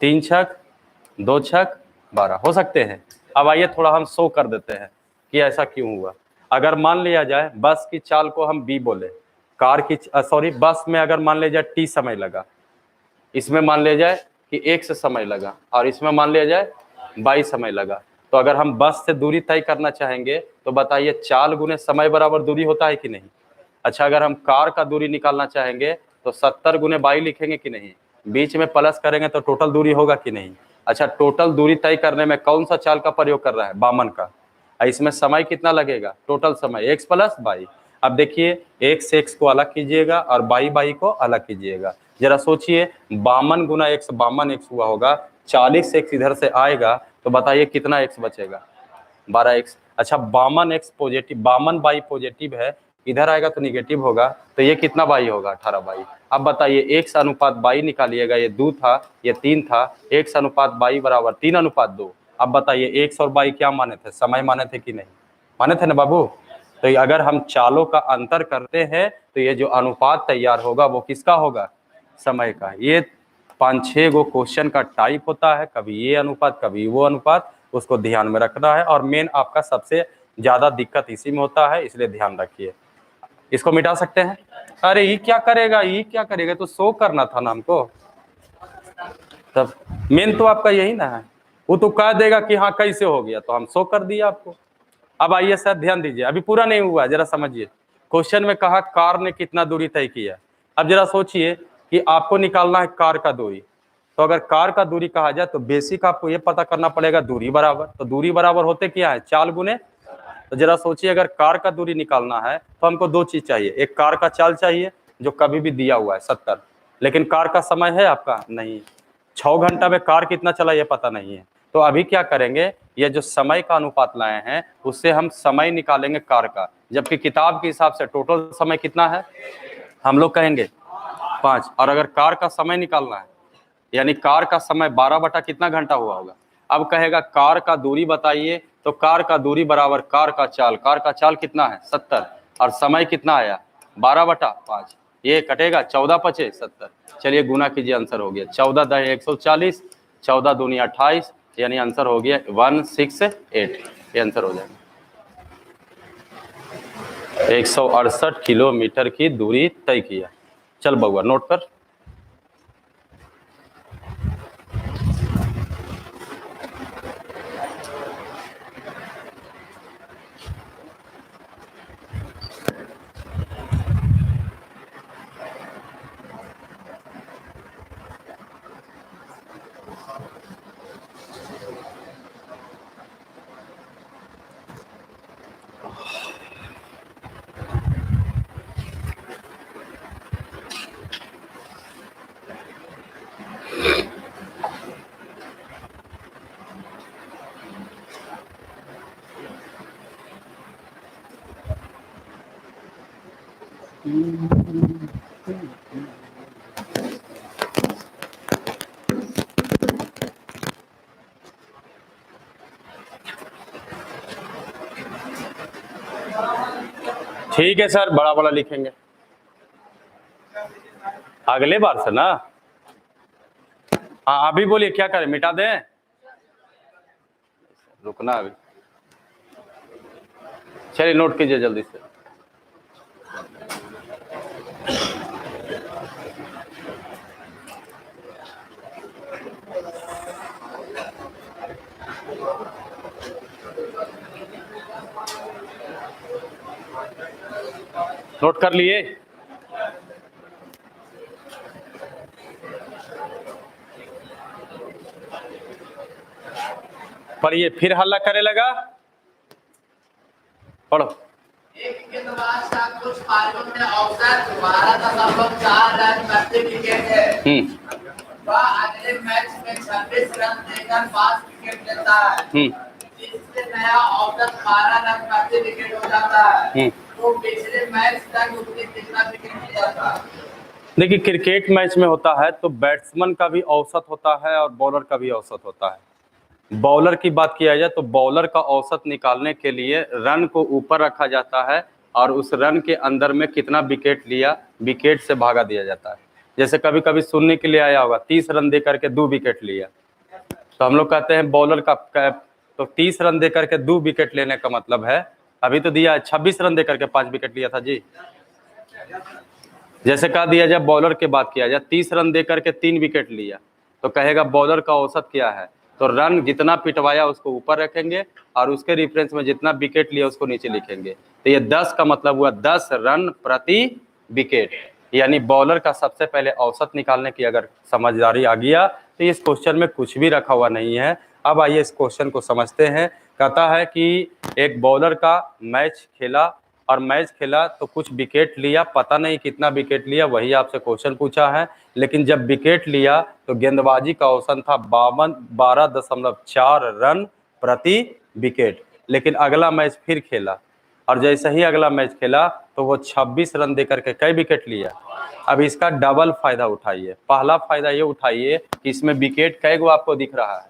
3 छक 2 छक 12 हो सकते हैं। अब आइए थोड़ा हम शो कर देते हैं कि ऐसा क्यों हुआ। अगर मान लिया जाए बस की चाल को हम बी बोले, कार की सॉरी बस में अगर मान लिया जाए टी समय लगा, इसमें मान लिया जाए कि 1 से समय लगा, और इसमें मान लिया जाए 22 समय लगा, तो अगर हम बस से दूरी तय करना चाहेंगे तो बताइए चाल गुने समय बराबर दूरी होता है कि नहीं। अच्छा, अगर हम कार का दूरी निकालना चाहेंगे तो 70 गुने 22 लिखेंगे कि नहीं, बीच में प्लस करेंगे तो टोटल दूरी होगा कि नहीं। अच्छा, टोटल दूरी तय करने में कौन सा चाल का प्रयोग कर रहा है, बामन का। इसमें समय कितना लगेगा, टोटल समय x प्लस 22। अब देखिए x से x को अलग कीजिएगा और 22 को अलग कीजिएगा, जरा सोचिए 52 गुना x 52x हुआ होगा, 40x इधर से आएगा तो बताइए कितना x बचेगा, 12x। अच्छा 52x पॉजिटिव, 52 पॉजिटिव है, इधर आएगा तो निगेटिव होगा, तो ये कितना बाई होगा, 18 अब बताइए x अनुपात 22 निकालिएगा, ये 2 था ये 3 था, x अनुपात 22 बराबर 3 अनुपात 2। अब बताइए x और 22 क्या माने थे, समय माने थे कि नहीं, माने थे ना बाबू। तो अगर हम चालों का अंतर करते हैं तो ये जो अनुपात तैयार होगा वो किसका होगा, समय का। ये 5-6 गो क्वेश्चन का टाइप होता है, कभी ये अनुपात कभी वो अनुपात, उसको ध्यान में रखना है, और मेन आपका सबसे ज्यादा दिक्कत इसी में होता है, इसलिए ध्यान रखिए। इसको मिटा सकते हैं। अरे ये क्या करेगा, ये क्या करेगा, तो शो करना था ना हमको, तब मेन तो आपका यही ना है। वो तो कह देगा कि हाँ कैसे हो गया, तो हम शो कर दिया आपको। अब आइए सर ध्यान दीजिए, अभी पूरा नहीं हुआ, जरा समझिए। क्वेश्चन में कहा कार ने कितना दूरी तय किया। अब जरा सोचिए कि आपको निकालना है कार का दूरी, तो अगर कार का दूरी कहा जाए तो बेसिक आपको ये पता करना पड़ेगा दूरी बराबर, तो दूरी बराबर होते क्या है, चाल गुने। तो जरा सोचिए अगर कार का दूरी निकालना है तो हमको 2 चीज चाहिए, एक कार का चाल चाहिए जो कभी भी दिया हुआ है 70, लेकिन कार का समय है आपका नहीं, 6 घंटा में कार कितना चला ये पता नहीं है। तो अभी क्या करेंगे, ये जो समय का अनुपात लाए हैं उससे हम समय निकालेंगे कार का, जबकि किताब के हिसाब से टोटल समय कितना है, हम लोग कहेंगे 5, और अगर कार का समय निकालना है यानी कार का समय 12 बटा कितना घंटा हुआ होगा। अब कहेगा कार का दूरी बताइए, तो कार का दूरी बराबर कार का चाल कितना है 70, और समय कितना आया 12 बटा 5, ये कटेगा 14 पचे 70। चलिए गुना कीजिए, आंसर हो गया 14 × 140, 14 दूनी 28, यानी आंसर हो गया 168, ये आंसर हो जाएगा। 168 किलोमीटर की दूरी तय किया। चल बउआ नोट कर। ठीक है सर, बड़ा बड़ा लिखेंगे अगले बार से ना। हाँ अभी बोलिए क्या करें, मिटा दें, रुकना अभी। चलिए नोट कीजिए जल्दी से। नोट कर लिए? पढ़िए, फिर हल्ला करे लगा, पढ़ो। एक गेंदबाज का कुछ पारियों में औसत 12.4 रन प्रति विकेट है। वह अगले मैच में 26 रन देकर 5 विकेट लेता है। इससे नया औसत 12 रन प्रति विकेट हो जाता है। तो पिछले मैच तक उसने कितना विकेट लिया था? देखिए, क्रिकेट मैच में होता है तो बैट्समैन का भी औसत होता है और बॉलर का भी औसत होता है। बॉलर की बात किया जाए तो बॉलर का औसत निकालने के लिए रन को ऊपर रखा जाता है और उस रन के अंदर में कितना विकेट लिया, विकेट से भागा दिया जाता है। जैसे कभी कभी सुनने के लिए आया होगा 30 रन दे करके 2 विकेट लिया, तो हम लोग कहते हैं बॉलर का तो 30 रन दे करके 2 विकेट लेने का मतलब है, अभी तो दिया 26 रन दे करके 5 विकेट लिया था जी। जैसे कहा दिया जाए बॉलर की बात किया जाए 30 रन दे करके 3 विकेट लिया, तो कहेगा बॉलर का औसत क्या है, तो रन जितना पिटवाया उसको ऊपर रखेंगे और उसके रेफरेंस में जितना विकेट लिया उसको नीचे लिखेंगे। तो ये 10 का मतलब हुआ 10 रन प्रति विकेट, यानी बॉलर का सबसे पहले औसत निकालने की अगर समझदारी आ गया तो इस क्वेश्चन में कुछ भी रखा हुआ नहीं है। अब आइए इस क्वेश्चन को समझते हैं। कहता है कि एक बॉलर का मैच खेला और मैच खेला तो कुछ विकेट लिया, पता नहीं कितना विकेट लिया, वही आपसे क्वेश्चन पूछा है। लेकिन जब विकेट लिया तो गेंदबाजी का औसत था 12.4 रन प्रति विकेट। लेकिन अगला मैच फिर खेला और जैसे ही अगला मैच खेला तो वो 26 रन दे करके कई विकेट लिया। अब इसका डबल फायदा उठाइए। पहला फायदा ये उठाइए कि इसमें विकेट कई गो आपको दिख रहा है,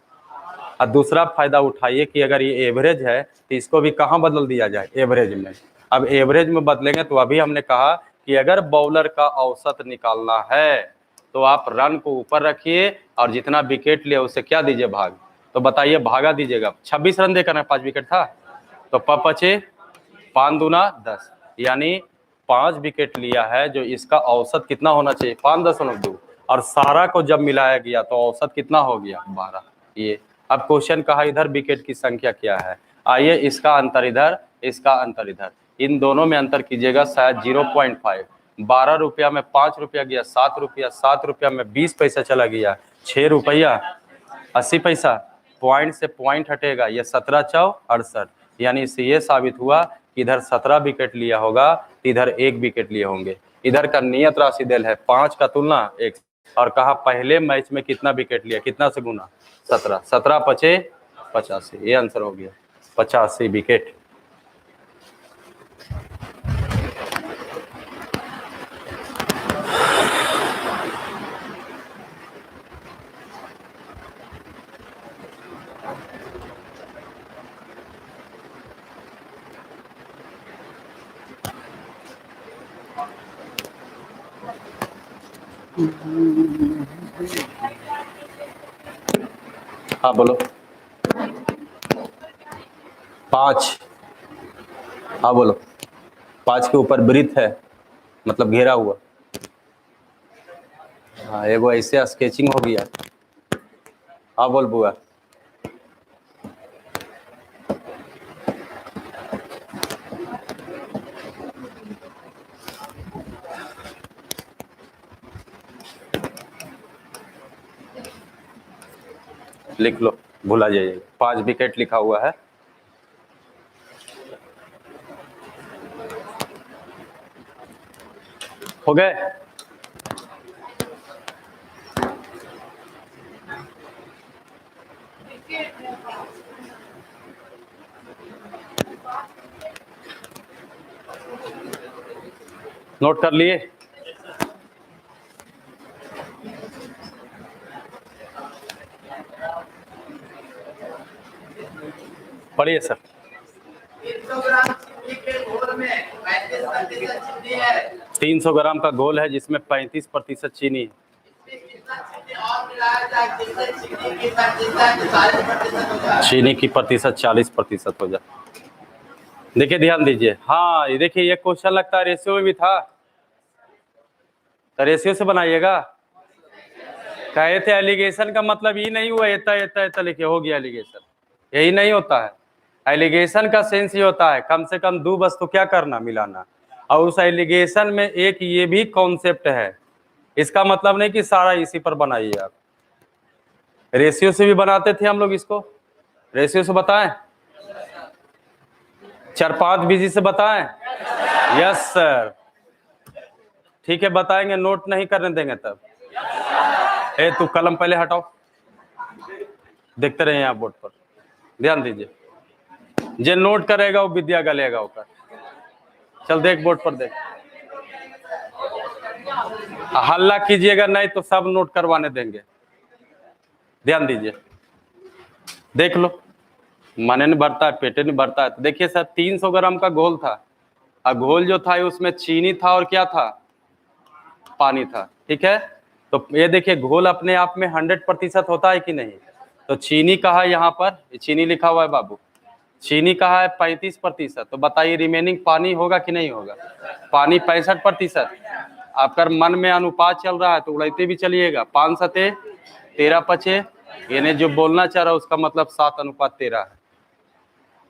और दूसरा फायदा उठाइए कि अगर ये एवरेज है तो इसको भी कहाँ बदल दिया जाए, एवरेज में। अब एवरेज में बदलेंगे तो अभी हमने कहा कि अगर बॉलर का औसत निकालना है तो आप रन को ऊपर रखिए और जितना विकेट लिया उससे क्या दीजिए, भाग। तो बताइए, भागा दीजिएगा। 26 रन देकर 5 विकेट था तो 5 दूना 10, यानी 5 विकेट लिया है, जो इसका औसत कितना होना चाहिए 5.2, और सारा को जब मिलाया गया तो औसत कितना हो गया 12। ये अब क्वेश्चन कहा इधर विकेट की संख्या क्या है, आइए इसका अंतर इधर, इसका अंतर इधर, इन दोनों में अंतर कीजिएगा शायद 0.5। 12 रुपया में 5 रुपया गया, 7 रुपया, 7 रुपया में 20 पैसा चला गया, 6 रुपया 80 पैसा, पॉइंट से पॉइंट हटेगा, ये 17 चौ 68, यानी इससे ये साबित हुआ कि इधर 17 विकेट लिया होगा, इधर 1 विकेट लिए होंगे। इधर का नियत राशि दिल है 5 का तुलना 1, और कहा पहले मैच में कितना विकेट लिया, कितना से गुना 17, 17 पचे 85, ये आंसर हो गया 85 विकेट। हाँ बोलो। 5, हाँ बोलो। 5 के ऊपर वृत्त है, मतलब घेरा हुआ। हाँ, एगो ऐसे स्केचिंग हो गया। हाँ बोल बुआ। लिख लो, भूला जाइएगा, 5 विकेट लिखा हुआ है। हो गए? नोट कर लिए? पढ़िए सर। 300 ग्राम चीनी के घोल में 35% चीनी है। 300 ग्राम का घोल है जिसमें 35% चीनी है। इसमें कितना चीनी और मिलाया जाए जिससे चीनी की प्रतिशत 40% हो जाए? चीनी की प्रतिशत 40% हो जाए। देखिए, ध्यान दीजिए। हाँ, ये देखिए, ये क्वेश्चन लगता है रेशियो में भी था, तो रेशियो से बनाइएगा। कहे थे एलिगेशन का मतलब ये नहीं हुआ एता एता एता लिखे हो गया एलिगेशन, यही नहीं होता है। एलिगेशन का सेंस ये होता है कम से कम 2 वस्तु क्या करना, मिलाना। और उस एलिगेशन में एक ये भी कॉन्सेप्ट है, इसका मतलब नहीं कि सारा इसी पर बनाइए आप, रेशियो से भी बनाते थे हम लोग इसको, रेशियो से बताएं, 4-5 बीजी से बताएं, यस सर, ठीक है बताएंगे, नोट नहीं करने देंगे तब। ए तू कलम पहले हटाओ, देखते रहिए आप बोर्ड पर, ध्यान दीजिए, जे नोट करेगा वो विद्या गलेगा होकर। चल देख बोर्ड पर देख, हल्ला कीजिएगा नहीं तो सब नोट करवाने देंगे, ध्यान दीजिए, देख लो, मन नहीं भरता है, पेट नहीं भरता है। तो देखिए सर 300 ग्राम का घोल था, और घोल जो था उसमें चीनी था और क्या था, पानी था, ठीक है। तो ये देखिए घोल अपने आप में 100% होता है कि नहीं, तो चीनी कहा है यहाँ पर, चीनी लिखा हुआ है बाबू, चीनी कहा है 35%, तो बताइए रिमेनिंग पानी होगा कि नहीं होगा, पानी 65%। आपका मन में अनुपात चल रहा है तो उड़ाते भी चलिएगा, 5 सते 13 पचे, यानी जो बोलना चाह रहा है उसका मतलब 7:13 है।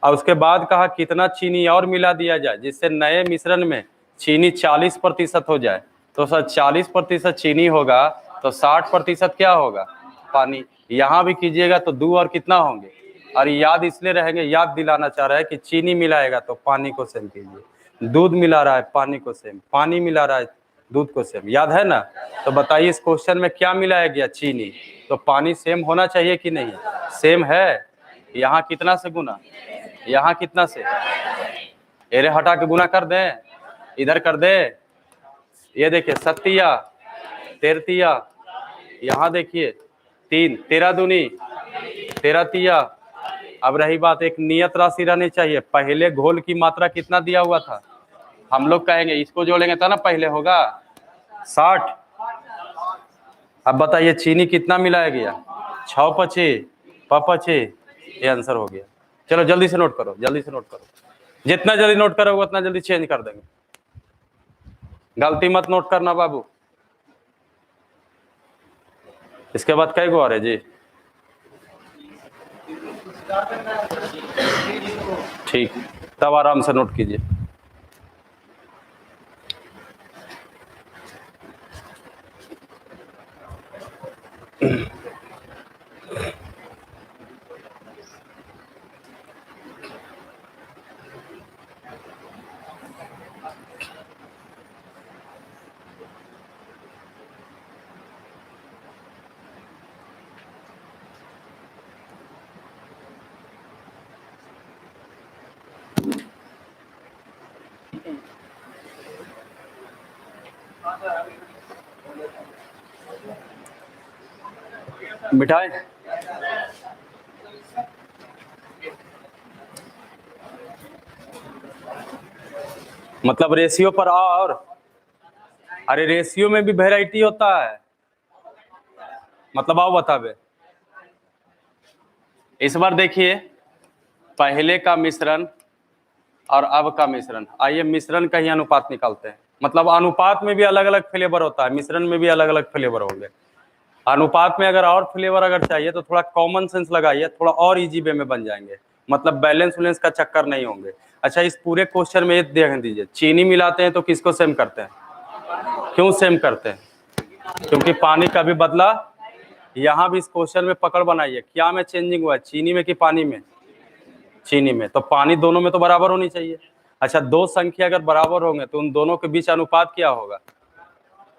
और उसके बाद कहा कितना चीनी और मिला दिया जाए जिससे नए मिश्रण में चीनी 40% हो जाए, तो सर 40% चीनी होगा तो 60% क्या होगा, पानी। यहाँ भी कीजिएगा तो 2 और कितना होंगे, और याद इसलिए रहेंगे, याद दिलाना चाह रहा है कि चीनी मिलाएगा तो पानी को सेम कीजिए, दूध मिला रहा है पानी को सेम, पानी मिला रहा है दूध को सेम, याद है ना। तो बताइए इस क्वेश्चन में क्या मिलाया गया, चीनी, तो पानी सेम होना चाहिए कि नहीं, सेम है। यहाँ कितना से गुना, यहाँ कितना से, एरे हटा के गुना कर दें, इधर कर दे, ये देखिए 7 13, यहाँ देखिए 3, 13 दूनी 13। अब रही बात, एक नियत राशि रहनी चाहिए, पहले घोल की मात्रा कितना दिया हुआ था, हम लोग कहेंगे इसको जोड़ेंगे तो ना पहले होगा 60। अब बताइए चीनी कितना मिलाया गया, 6 पचे 5 पचे, ये आंसर हो गया। चलो जल्दी से नोट करो, जल्दी से नोट करो, जितना जल्दी नोट करोगे उतना जल्दी चेंज कर देंगे, गलती मत नोट करना बाबू। इसके बाद कई गो आ रहे जी, ठीक, तब आराम से नोट कीजिए। मिठाई मतलब रेशियो पर और, अरे रेशियो में भी वेराइटी होता है, मतलब आओ बतावे। इस बार देखिए पहले का मिश्रण और अब का मिश्रण, आइए मिश्रण का ही अनुपात निकालते हैं, मतलब अनुपात में भी अलग अलग फ्लेवर होता है, मिश्रण में भी अलग अलग फ्लेवर होंगे। अनुपात में अगर और फ्लेवर अगर चाहिए तो थोड़ा कॉमन सेंस लगाइए, थोड़ा और इजी वे में बन जाएंगे, मतलब बैलेंस वैलेंस का चक्कर नहीं होंगे। अच्छा इस पूरे क्वेश्चन में ये ध्यान दीजिए, चीनी मिलाते हैं तो किसको सेम करते हैं, क्यों सेम करते हैं, क्योंकि पानी का भी बदला। यहाँ भी इस क्वेश्चन में पकड़ बनाइए, क्या में चेंजिंग हुआ है, चीनी में कि पानी में, चीनी में, तो पानी दोनों में तो बराबर होनी चाहिए। अच्छा दो संख्या अगर बराबर होंगे तो उन दोनों के बीच अनुपात क्या होगा,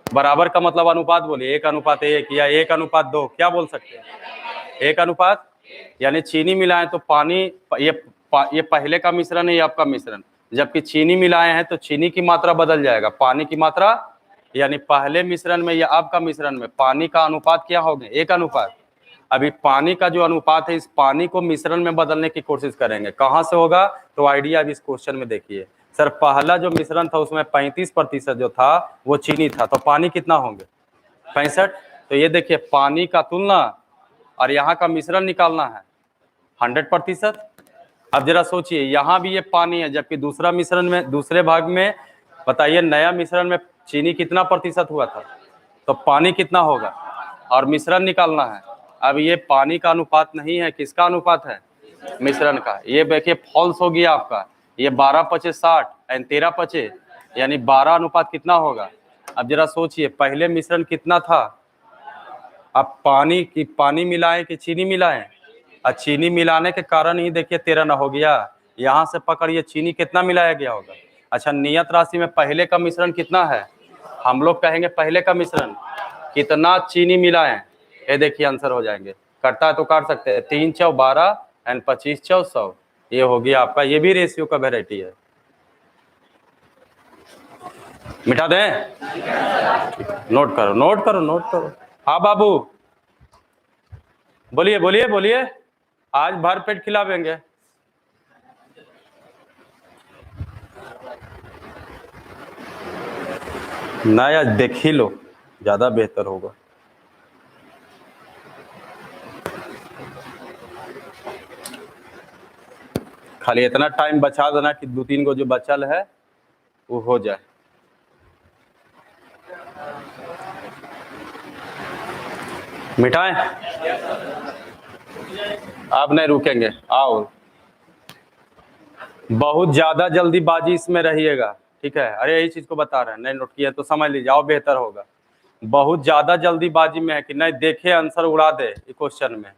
बराबर का मतलब अनुपात बोलिए, 1:1 या 1:2, क्या बोल सकते हैं, 1:1। यानी चीनी मिलाएं तो पानी, ये पहले का मिश्रण है, ये आपका मिश्रण, जबकि चीनी मिलाए हैं तो चीनी की मात्रा बदल जाएगा, पानी की मात्रा, यानी पहले मिश्रण में या आपका मिश्रण में पानी का अनुपात क्या होगा, 1:1। अभी पानी का जो अनुपात है इस पानी को मिश्रण में बदलने की कोशिश करेंगे, कहाँ से होगा, तो आइडिया अभी इस क्वेश्चन में देखिए। सर पहला जो मिश्रण था उसमें 35% जो था वो चीनी था, तो पानी कितना होंगे, 65। तो ये देखिए पानी का तुलना और यहाँ का मिश्रण निकालना है 100%। अब जरा सोचिए यहाँ भी ये पानी है, जबकि दूसरा मिश्रण में, दूसरे भाग में बताइए नया मिश्रण में चीनी कितना प्रतिशत हुआ था, तो पानी कितना होगा, और मिश्रण निकालना है। अब ये पानी का अनुपात नहीं है, किसका अनुपात है, मिश्रण का। ये देखिए फॉल्स हो गया आपका, ये 12 पचे 60 एंड 13 पचे यानी 12 अनुपात कितना होगा। अब जरा सोचिए पहले मिश्रण कितना था, अब पानी मिलाएं कि चीनी मिलाएं, और चीनी मिलाने के कारण ही देखिए 13 ना हो गया। यहाँ से पकड़िए चीनी कितना मिलाया गया होगा। अच्छा नियत राशि में पहले का मिश्रण कितना है, हम लोग कहेंगे पहले का मिश्रण कितना चीनी मिलाएं, ये देखिए आंसर हो जाएंगे। कटता है तो काट सकते हैं, 3 चौ 12 एंड 25 चौ 100, ये हो गया आपका, ये भी रेशियो का वेराइटी है। मिटा दें, नोट करो नोट करो नोट करो। हाँ बाबू बोलिए बोलिए बोलिए, आज भर पेट खिलावेंगे। नया देख ही लो, ज्यादा बेहतर होगा। खाली इतना टाइम बचा देना कि 2-3 को जो बचल है वो हो जाए। मिटाएं, आप नहीं रुकेंगे, आओ। बहुत ज्यादा जल्दीबाजी इसमें रहिएगा, ठीक है। अरे यही चीज को बता रहे हैं, नहीं नोट किया तो समझ लीजिए, आओ बेहतर होगा। बहुत ज्यादा जल्दीबाजी में है कि नहीं देखे आंसर उड़ा दे क्वेश्चन में,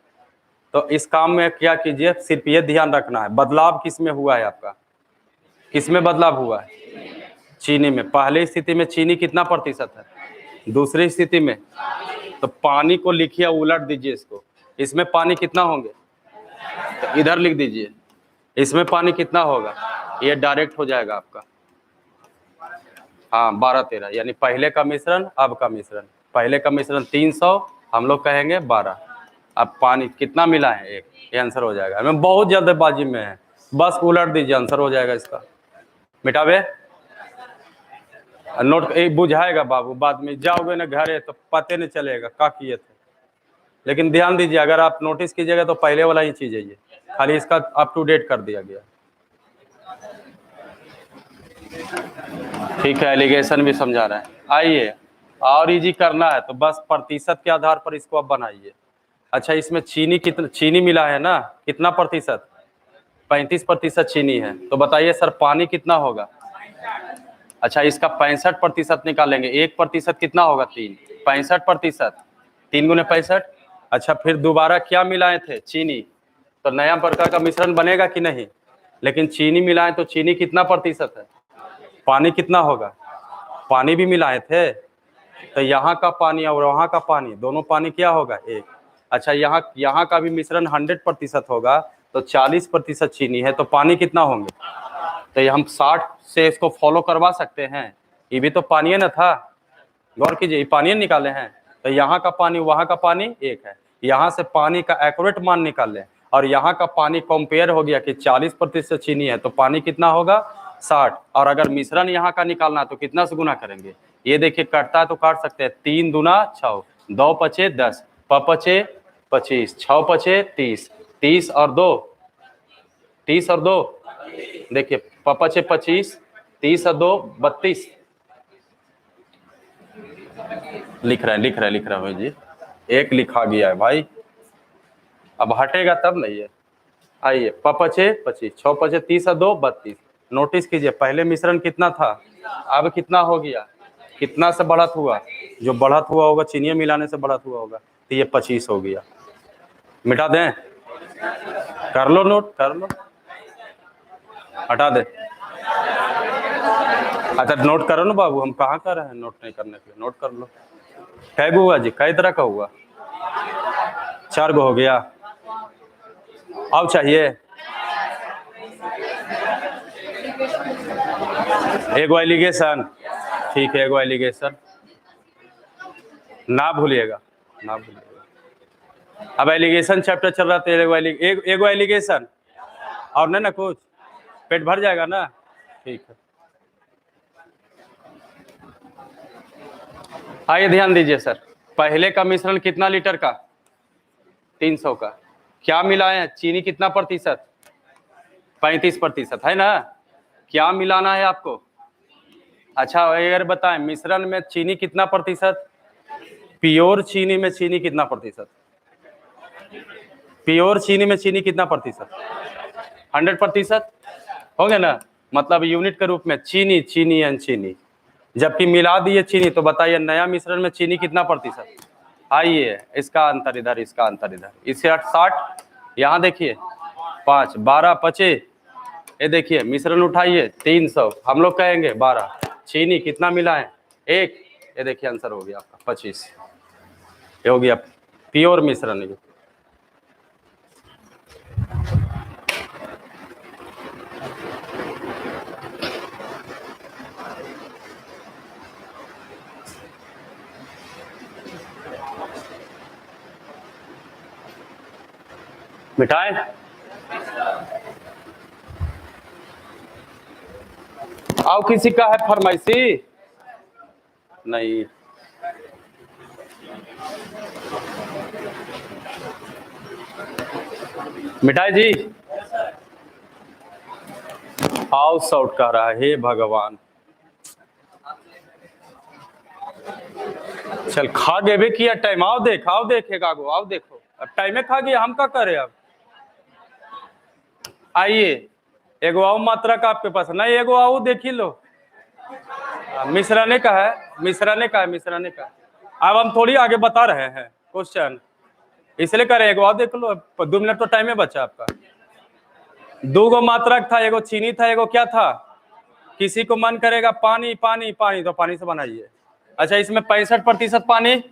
तो इस काम में क्या कीजिए, सिर्फ ये ध्यान रखना है बदलाव किस में हुआ है आपका, किस में बदलाव हुआ है, चीनी में। पहली स्थिति में चीनी कितना प्रतिशत है, दूसरी स्थिति में, तो पानी को लिखिए उलट दीजिए इसको, इसमें पानी कितना होंगे, तो इधर लिख दीजिए इसमें पानी कितना होगा, ये डायरेक्ट हो जाएगा आपका। हाँ 12-13, यानी पहले का मिश्रण अब का मिश्रण, पहले का मिश्रण 300, हम लोग कहेंगे 12, अब पानी कितना मिला है 1, ये आंसर हो जाएगा। मैं बहुत जल्दबाजी में है, बस उलट दीजिए आंसर हो जाएगा इसका। मिटावे नोट बुझाएगा बाबू, बाद में जाओगे ना घरे तो पते नहीं चलेगा क्या किए थे। लेकिन ध्यान दीजिए, अगर आप नोटिस कीजिएगा तो पहले वाला ही चीज है ये, खाली इसका अप टू डेट कर दिया गया। ठीक है, एलिगेशन भी समझा रहे हैं। आइए और इजी करना है तो बस प्रतिशत के आधार पर इसको आप बनाइए। अच्छा इसमें चीनी कितना, चीनी मिला है ना, कितना प्रतिशत, 35% चीनी है, तो बताइए सर पानी कितना होगा। अच्छा इसका 65% निकालेंगे, 1% कितना होगा, 3, 65%, 3 गुने 65। अच्छा फिर दोबारा क्या मिलाए थे, चीनी, तो नया प्रकार का मिश्रण बनेगा कि नहीं, लेकिन चीनी मिलाए तो चीनी कितना प्रतिशत है, पानी कितना होगा, पानी भी मिलाए थे, तो यहाँ का पानी और वहाँ का पानी, दोनों पानी क्या होगा, 1। अच्छा यहाँ का भी मिश्रण 100% होगा, तो 40% चीनी है, तो पानी कितना होंगे, तो हम 60 से इसको फॉलो करवा सकते हैं, ये भी तो पानी ना था, गौर कीजिए ये पानी निकाले हैं, तो यहाँ का पानी वहाँ का पानी 1 है, यहाँ से पानी का एक्यूरेट मान निकाल लें, और यहाँ का पानी कंपेयर हो गया कि 40% चीनी है, तो पानी कितना होगा 60, और अगर मिश्रण यहाँ का निकालना तो कितना से गुना करेंगे, ये देखिए कटता है तो काट सकते हैं, 3 दूना 6, 2 पचे 10, पचे 25, 6 पचे 30, 30 और 2, 30 और 2 देखिए पचे 25, 30 और 2 32, लिख रहे हैं जी, 1 लिखा गया है भाई, अब हटेगा तब नहीं है। आइए पचे 25, 6 पचे 30 और 2 32, नोटिस कीजिए पहले मिश्रण कितना था, अब कितना हो गया, कितना से बढ़त हुआ, जो बढ़त हुआ होगा चीनी मिलाने से बढ़त हुआ होगा, तो ये 25 हो गया। मिटा दें, कर लो नोट, कर लो, हटा दे। अच्छा नोट करो ना बाबू, हम कहाँ कर रहे हैं नोट नहीं करने के लिए, नोट कर लो। कै गो हुआ जी, कई तरह का हुआ, 4 गो हो गया, अब चाहिए एगो एलिगेशन, ठीक है एगो एलिगेशन, ना भूलिएगा ना भूलिएगा। अब एलिगेशन चैप्टर चल रहा था, एगो एलिगेशन और नहीं ना कुछ, पेट भर जाएगा ना, ठीक है। आइए ध्यान दीजिए सर, पहले का मिश्रण कितना लीटर का, 300 का, क्या मिलाए हैं, चीनी कितना प्रतिशत, 35% है ना, क्या मिलाना है आपको। अच्छा अगर बताएं मिश्रण में चीनी कितना प्रतिशत, प्योर चीनी में चीनी कितना प्रतिशत, प्योर चीनी में चीनी कितना प्रतिशत, 100% होंगे ना, मतलब यूनिट के रूप में चीनी, चीनी एन चीनी। जबकि मिला दिए चीनी, तो बताइए नया मिश्रण में चीनी कितना प्रतिशत? आइए, इसका अंतर इधर, इसका अंतर इधर। इसे 60, यहाँ देखिए 5, 12 बचे। ये देखिए मिश्रण उठाइए 300, हम लोग कहेंगे 12। चीनी कितना मिला है? 1। ये देखिए आंसर हो गया आपका 25। ये हो गया प्योर मिश्रण। ये मिठाई आओ, किसी का है फरमाइशी? नहीं। मिठाई जी हाउस आउट कर रहा है, हे भगवान। चल खा गे भी किया टाइम। आओ देख, आओ देखेगा गो, आओ देखो अब टाइमे खा गया, हम क्या करे अब? आइए, एगो आओ मात्रा का आपके पास नहीं, एगो आओ देखी लो। मिश्रणे का है, मिश्रणे का है, मिश्रणे का। अब हम थोड़ी आगे बता रहे हैं क्वेश्चन, इसलिए करे। एगो आओ देख लो, 2 मिनट तो टाइम है बचा आपका। 2 गो मात्रक था, एगो चीनी था, एगो क्या था? किसी को मन करेगा पानी पानी पानी, तो पानी से बनाइए। अच्छा, इसमें 65% पानी,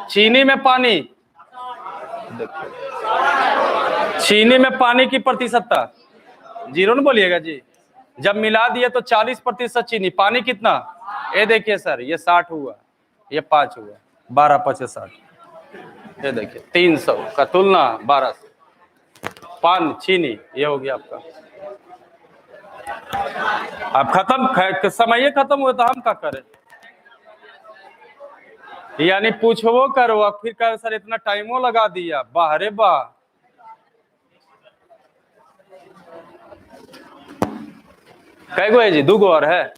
चीनी में पानी, चीनी में पानी की प्रतिशतता 0 न बोलिएगा जी। जब मिला दिए तो 40% चीनी, पानी कितना? ये देखिए सर, ये 60 हुआ, ये 5 हुआ, 12 5 60। ये देखिए 300 का तुलना 12 से। पानी चीनी, ये हो गया आपका। अब खत्म, समय खत्म हुआ तो हम क्या करें? यानी पूछवो करो, फिर कहो सर इतना टाइमो लगा दिया, बाहरे वाह। कै गो है जी? 2 गो और है।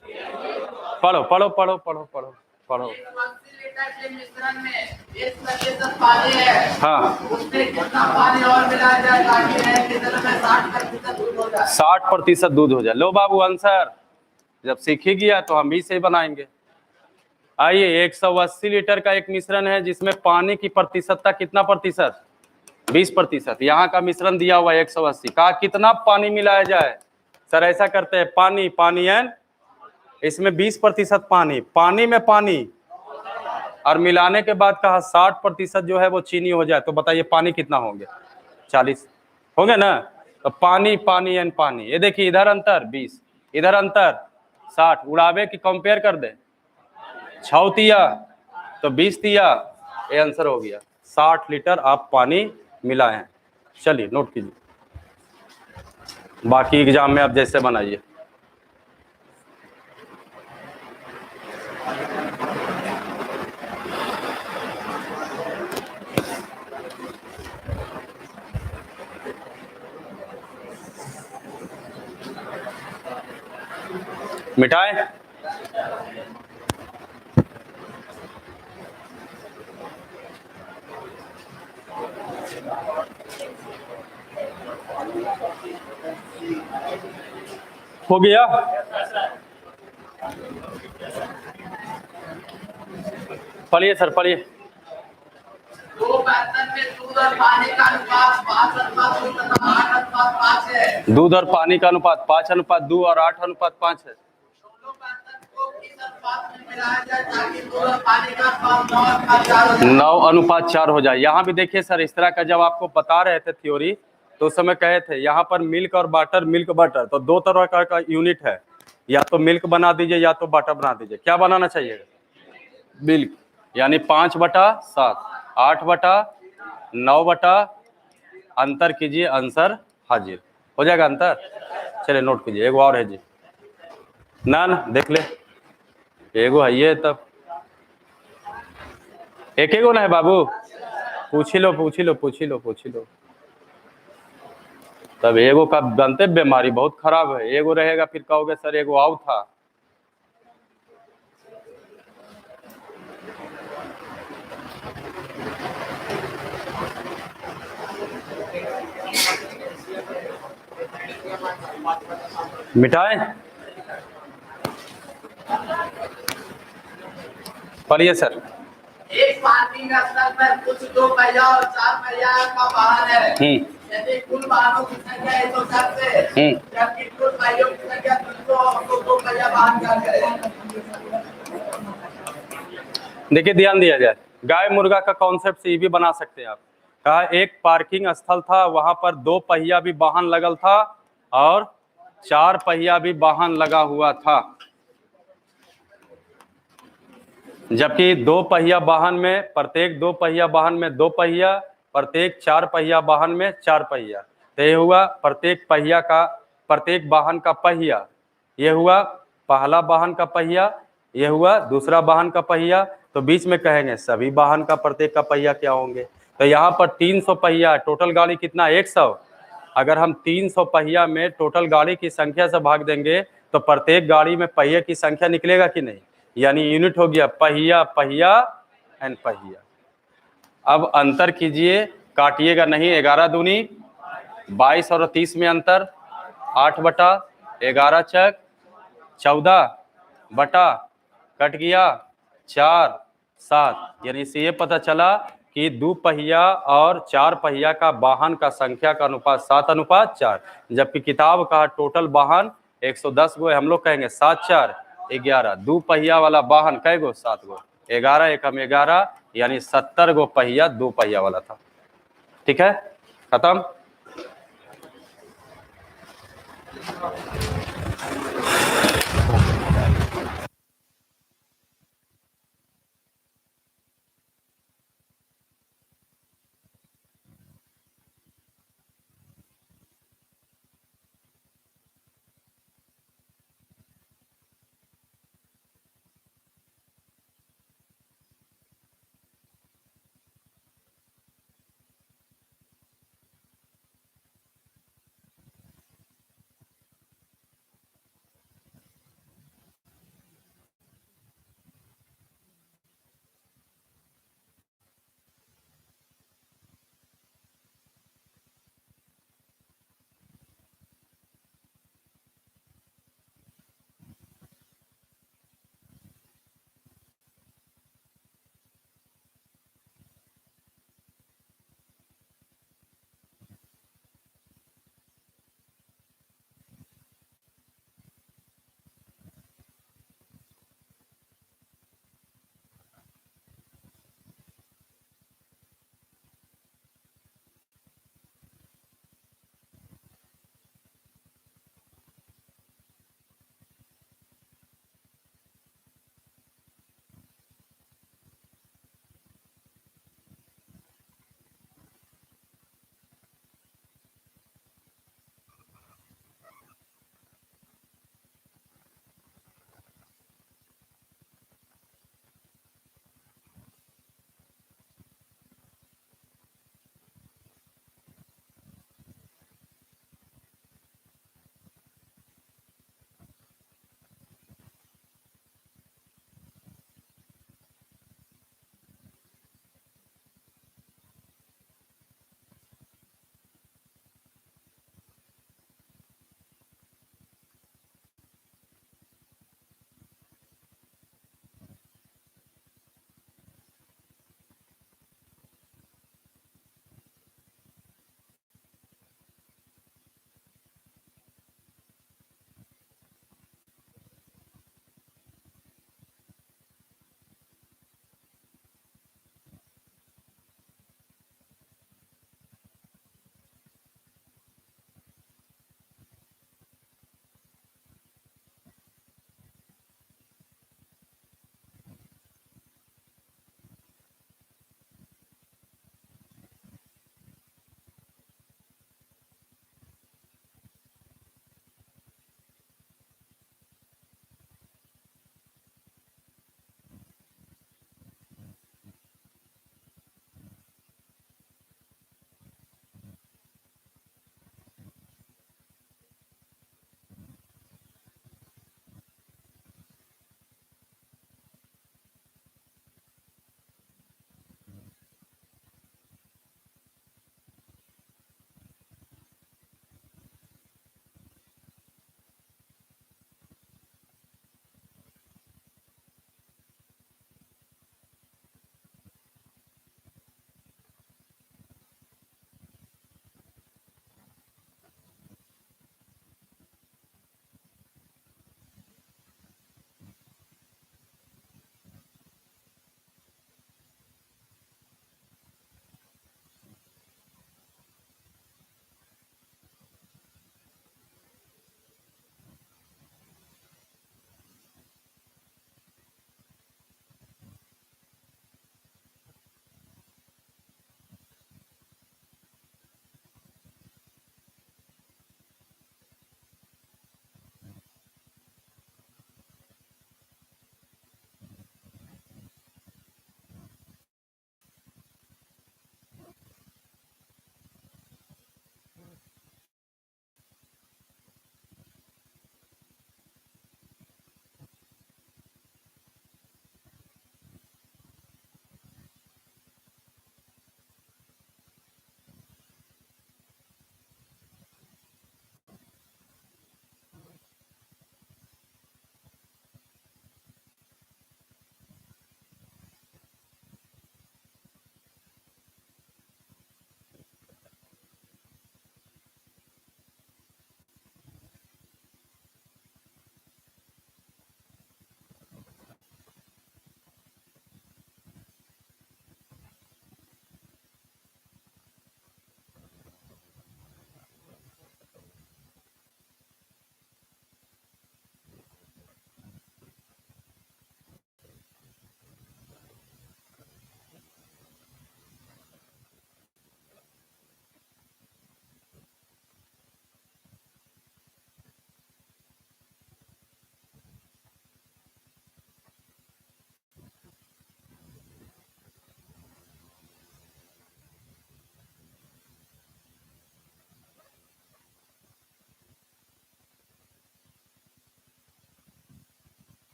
पढ़ो पढ़ो पढ़ो पढ़ो पढ़ो पढ़ो। 80 लीटर के मिश्रण में 20% पानी है। हाँ, उसमें कितना पानी और मिलाया जाए ताकि नए मिश्रण में 60% दूध हो जाए? 60% दूध हो जाए। लो बाबू आंसर, जब सीख ही गया तो हम भी से बनाएंगे। आइए, 180 लीटर का एक मिश्रण है जिसमें पानी की प्रतिशतता कितना प्रतिशत? 20%। यहाँ का मिश्रण दिया हुआ है 180 का, कितना पानी मिलाया जाए? सर ऐसा करते हैं, पानी पानी एन, इसमें 20% पानी, पानी में पानी, और मिलाने के बाद कहा 60% जो है वो चीनी हो जाए। तो बताइए पानी कितना होंगे? 40 होंगे ना? तो पानी पानी एन पानी। ये देखिए इधर अंतर 20, इधर अंतर 60, उड़ावे की कंपेयर कर दे, 6 तिया तो 20 तिया, ये आंसर हो गया। 60 लीटर आप पानी मिलाए हैं। चलिए नोट कीजिए, बाकी एग्जाम में आप जैसे बनाइए। मिठाई हो गया? पढ़िए सर, पढ़िए। 2 बर्तन में दूध और पानी का अनुपात 5:2 तथा 8:5 है। दूध और पानी का अनुपात 5:2 और 8:5 है। दोनों बर्तन को किस अनुपात में मिलाया जाए ताकि दूध और पानी का अनुपात 9:4 हो जाए। यहाँ भी देखिए सर, इस तरह का जब आपको बता रहे थे थ्योरी, तो उस समय कहे थे यहाँ पर मिल्क और बटर, मिल्क बटर, तो 2 तरह का यूनिट है, या तो मिल्क बना दीजिए या तो बटर बना दीजिए। क्या बनाना चाहिए? मिल्क, यानी 5/7, 8/9, अंतर कीजिए, आंसर हाजिर हो जाएगा अंतर। चलिए नोट कीजिए, एगो और है जी, ना ना देख ले, एगो है ये, तब एक एगो ना है बाबू, पूछ ही लो पूछ ही लो पूछ ही लो पूछ ही लो। तब एगो का बनते बीमारी बहुत खराब है, एगो रहेगा फिर कहोगे सर एगो आउ था। मिठाई पढ़िए सर। एक पार्किंग स्थल पर कुछ 2 पहिया और 4 पहिया का वाहन है। यदि कुल वाहनों की संख्या 160 है, जबकि कुल पहियों की संख्या 300 और 2 पहिया वाहन का है। देखिए ध्यान दिया जाए, गाय मुर्गा का कॉन्सेप्ट से ये भी बना सकते हैं आप। कहा एक पार्किंग स्थल था, वहां पर 2 पहिया भी वाहन लगल था और 4 पहिया भी वाहन लगा हुआ था, जबकि 2 पहिया वाहन में प्रत्येक 2 पहिया वाहन में 2 पहिया, प्रत्येक 4 पहिया वाहन में 4 पहिया। तो ये हुआ प्रत्येक वाहन का पहिया, ये हुआ पहला वाहन का पहिया, ये हुआ दूसरा वाहन का पहिया। तो बीच में कहेंगे सभी वाहन का प्रत्येक का पहिया क्या होंगे। तो यहाँ पर 300 पहिया, टोटल गाड़ी कितना 100। अगर हम 300 पहिया में टोटल गाड़ी की संख्या से भाग देंगे तो प्रत्येक गाड़ी में पहिए की संख्या निकलेगा कि नहीं, यानी यूनिट हो गया पहिया पहिया एन पहिया। अब अंतर कीजिए, काटिएगा नहीं, 11 दूनी 22 और 30 में अंतर 8 बटा 11 चक 14 बटा कट गया 4 7, यानी इससे ये पता चला कि 2 पहिया और 4 पहिया का वाहन का संख्या का अनुपात 7:4, जबकि किताब का टोटल वाहन 110 गो है। हम लोग कहेंगे 7 4 11। 2 पहिया वाला वाहन कै गो 7 गो, 11 एकम 11, यानी 70 गो पहिया 2 पहिया वाला था। ठीक है, खत्म।